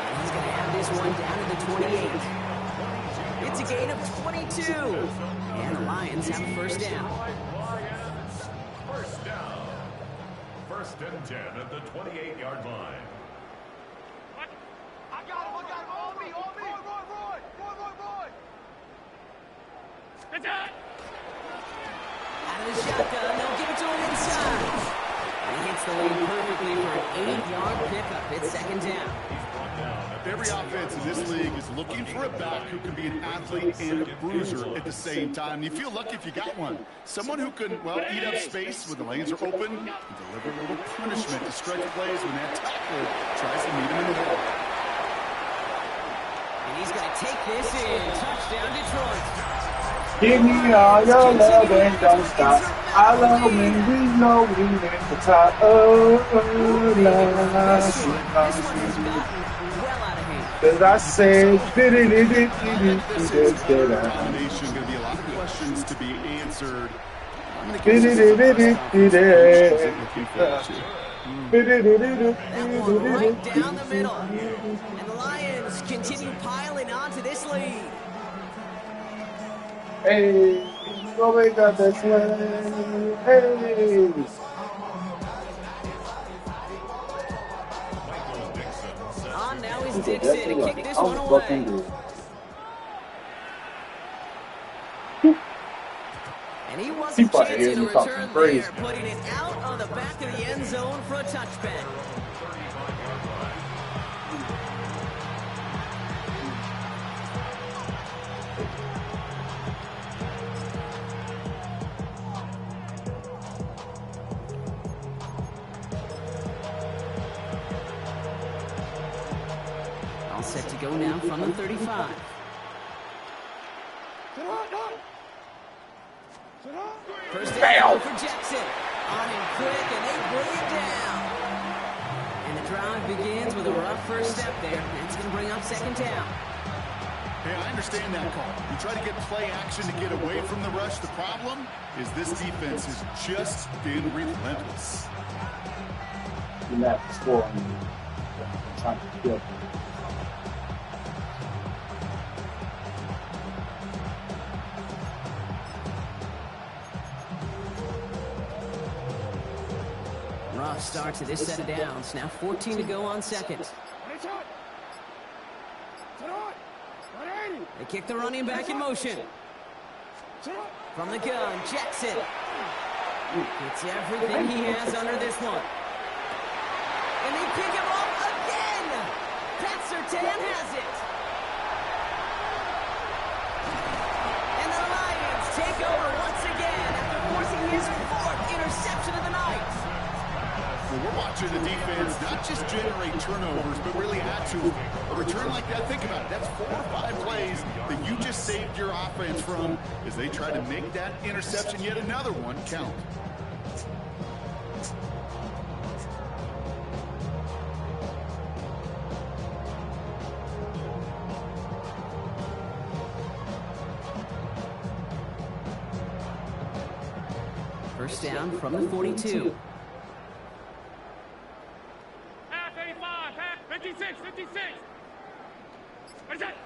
And he's going to have this one down to the 28. It's a gain of 22. And the Lions have a 1st down. 1st down. 1st and 10 at the 28-yard line. What? I got him. On me. Roy. What's that? Out of the shotgun, they'll give it to him inside. And he hits the lane perfectly for an 8-yard pickup. It's 2nd down. Every offense in this league is looking for a back who can be an athlete and a bruiser at the same time. You feel lucky if you got one. Someone who can, well, eat up space when the lanes are open and deliver a little punishment to stretch plays when that tackle tries to meet him in the middle. And he's going to take this in. Touchdown, Detroit. Give me all your love and don't stop. I love when we know we at the top of the line. This one has gotten well out of hand. Cause I said, This is a combination. Going to be a lot of questions to be answered. I'm going to give That one right down the middle. And the Lions continue piling onto this lead. Hey, go make up this way. Hey. On now is Dixon to kick this one away. And he wasn't chancing to return there, putting it out on the back of the end zone for a touchback. All set to go now from the 35. First down for Jackson. On him quick, and they bring it down. And the drive begins with a rough first step there. That's going to bring up second down. Hey, I understand that call. You try to get play action to get away from the rush. The problem is this defense has just been relentless. You have to score on you. Trying to kill. Rough start to this set of downs. Now 14 to go on second. They kick the running back in motion. From the gun, Jackson. It's everything he has under this one. And they pick him up again. Pat Surtain has it. And the Lions take over once again after forcing his 4th interception of the night. Well, we're watching the defense not just generate turnovers, but really add to it. A return like that, think about it. That's 4 or 5 plays that you just saved your offense from as they try to make that interception, yet another one, count. First down from the 42. 56, 56. What is that?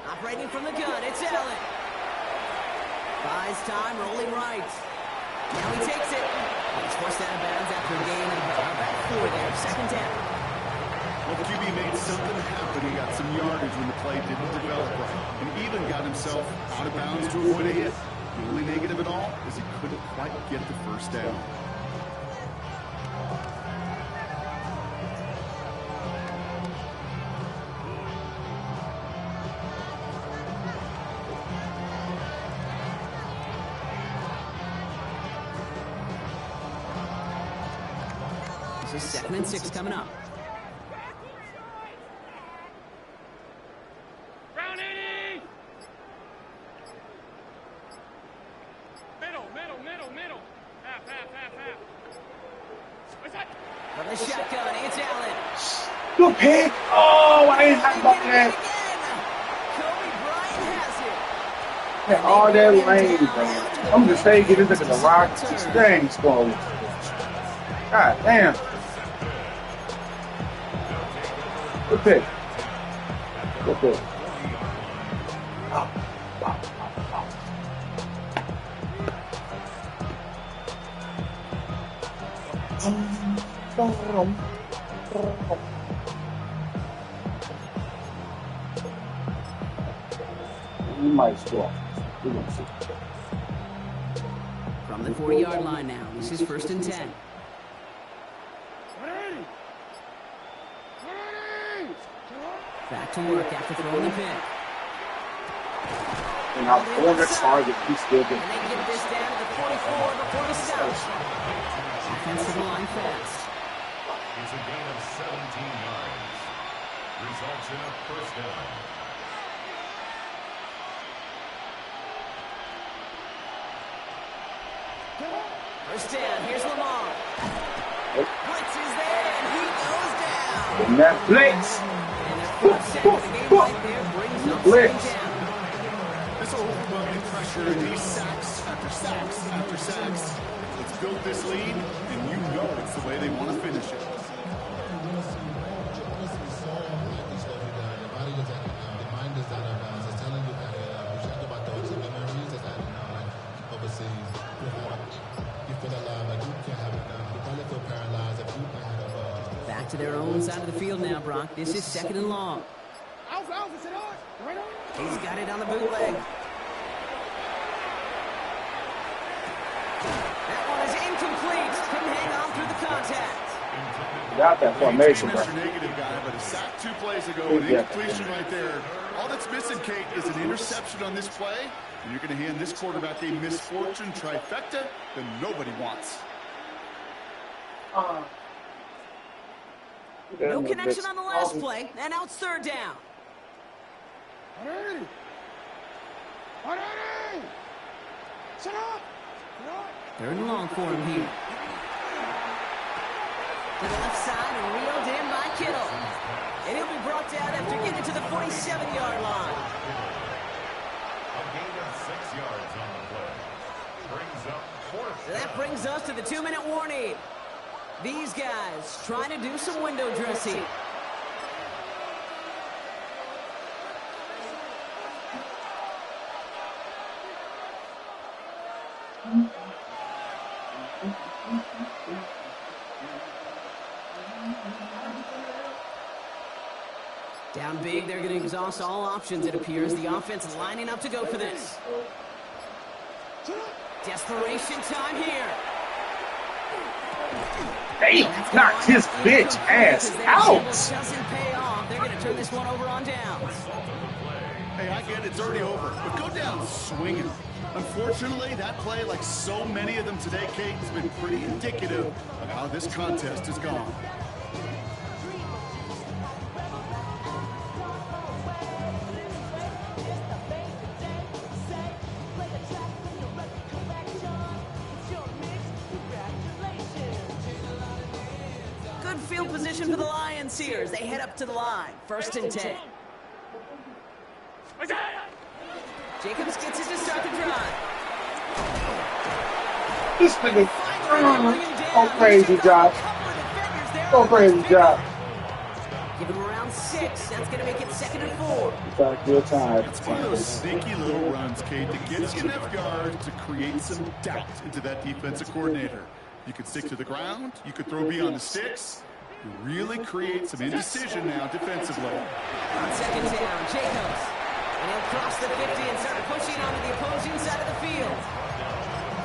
Operating from the gun, it's Allen. Buys time, rolling right. Now he takes it. He's forced out of bounds after a gain of about 4 there. Second down. Well, the QB made something happen. He got some yardage when the play didn't develop right. And even got himself out of bounds to avoid a hit. The only negative at all is he couldn't quite get the first down. This is 2nd and 6 coming up. Round 80. Middle. Half. What's that? From the shotgun, it's Allen. Good pick. Oh, I ain't happy about that. Kobe Bryant has it. Yeah, all that lane, man. I'm just saying, get into the rock. Dang, squad. God damn. Good pick. We might score. We're going to see. From the 40-yard line now. This is 1st and 10. Back to work after throwing the pick. And our corner target, he's still good. And they get this down to the 44 before the stop. Offensive line fast. It's a gain of 17 yards. Results in a first down. First down, here's Lamar. Blitz is there, and he goes down. And that blitz. Blitz. This overwhelming pressure, these sacks after sacks after sacks. Let's build this lead, and you know it's the way they want to finish it. to their own side of the field now, Brock. This is 2nd and long. He's got it on the bootleg. That one is incomplete. Couldn't hang on through the contact. Got that formation, bro. Negative guy, but a sack 2 plays ago, an incompletion right there. All that's missing, Kate, is an interception on this play, and you're going to hand this quarterback a misfortune trifecta that nobody wants. No connection on the last play, and now it's 3rd down. 3rd and long for him here. To the left side and reeled in by Kittle. And he'll be brought down after getting to the 47-yard line. A gain of 6 yards on the play. Brings up 4th. So that brings us to the 2-minute warning. These guys trying to do some window dressing. Down big, they're going to exhaust all options, it appears. The offense lining up to go for this. Desperation time here. They knocked his bitch ass out. Doesn't pay off. They're going to turn this one over on downs. Hey, I get it. It's already over. But go down swinging. Unfortunately, that play, like so many of them today, Kate, has been pretty indicative of how this contest has gone. Good field position for the Lions here as they head up to the line. 1st and 10. Jacobs gets it to start the drive. This nigga, oh crazy job. Oh crazy job. Give him around 6. That's going to make it 2nd and 4. Back your time. It's one of those sneaky little runs, Kate, that gets you enough yards to create some doubt into that defensive coordinator. You could stick to the ground. You could throw beyond the sticks. You really create some indecision now defensively. On 2nd down, Jacobs. And he'll cross the 50 and start pushing onto the opposing side of the field.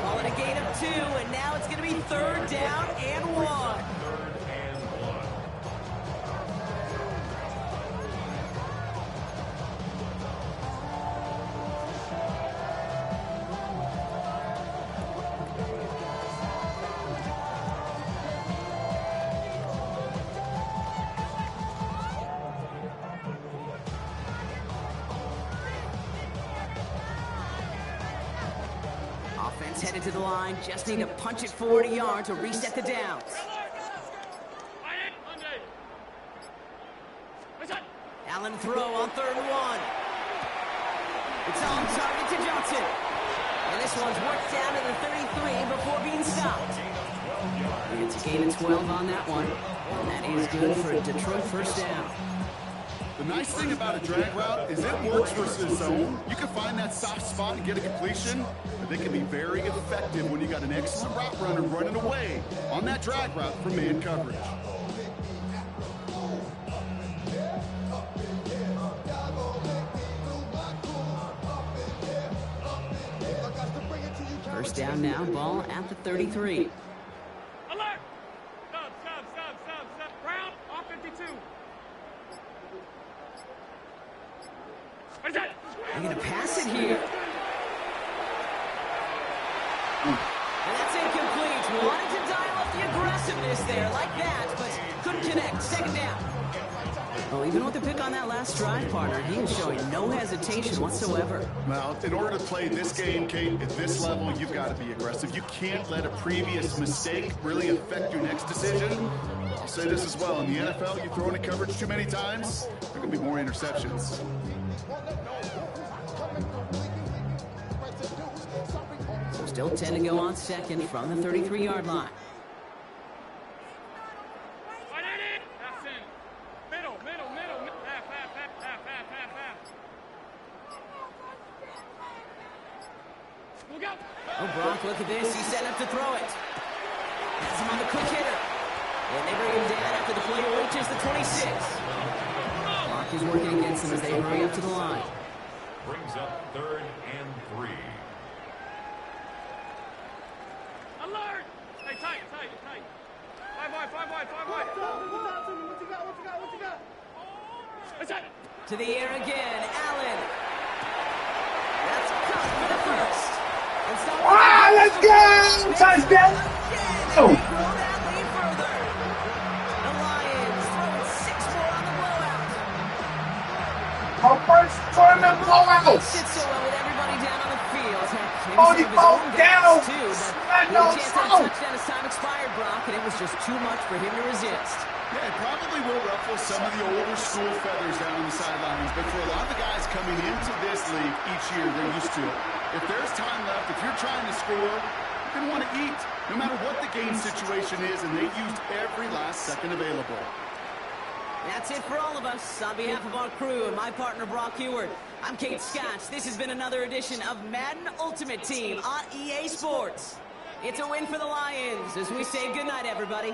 Call it a gain of 2, and now it's going to be 3rd down and 1. Headed to the line, just need to punch it 40 yards to reset the downs. Allen throw on 3rd and 1. It's on target to Johnson. And this one's worked down to the 33 before being stopped. And it's a gain of 12 on that one. And that is good for a Detroit 1st down. The nice thing about a drag route is it works versus zone. You can find that soft spot and get a completion, but they can be very effective when you got an excellent route runner running away on that drag route from man coverage. First down now, ball at the 33. Alert! Stop. Brown, off 52. They're going to pass it here. And that's incomplete. Wanted to dial up the aggressiveness there like that, but couldn't connect. 2nd down. Well, even with the pick on that last drive, partner, he is showing no hesitation whatsoever. Well, in order to play this game, Kate, at this level, you've got to be aggressive. You can't let a previous mistake really affect your next decision. I'll say this as well. In the NFL, you throw into coverage too many times, there can be more interceptions. So still 10 to go on 2nd from the 33-yard line. Oh, Brock, look at this. He's set up to throw it. Has him on the quick hitter. And they bring him down after the player reaches the 26. Clock is working against them as they hurry up to the line. Brings up 3rd and 3. Alert! Hey, tight. 5 wide. What you got? What's that? To the air again, Allen. That's cut for the first. Let's go! Touchdown! Grow that lead further. The Lions throwing 6 more on the blowout. Our first tournament blowout! Sits so well with everybody down on the field. Maybe Oh, some of his own down! guys too, but he had a chance to touchdown as time expired, Brock, and it was just too much for him to resist. Yeah, it probably will ruffle some of the older school feathers down on the sidelines, but for a lot of the guys coming into this league each year, they're used to it. If there's time left, if you're trying to score, you're going to want to eat, no matter what the game situation is, and they used every last second available. That's it for all of us. On behalf of our crew and my partner, Brock Heward, I'm Kate Scotch. This has been another edition of Madden Ultimate Team on EA Sports. It's a win for the Lions as we say goodnight, everybody.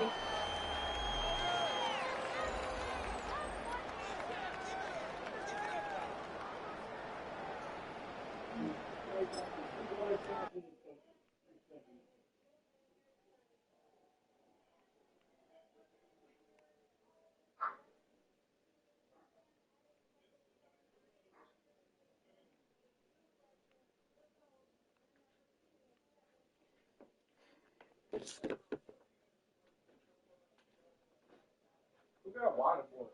We got water for it.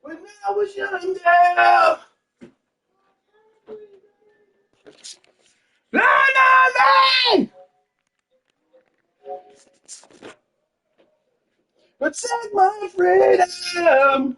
When I was young, yeah. Protect my freedom.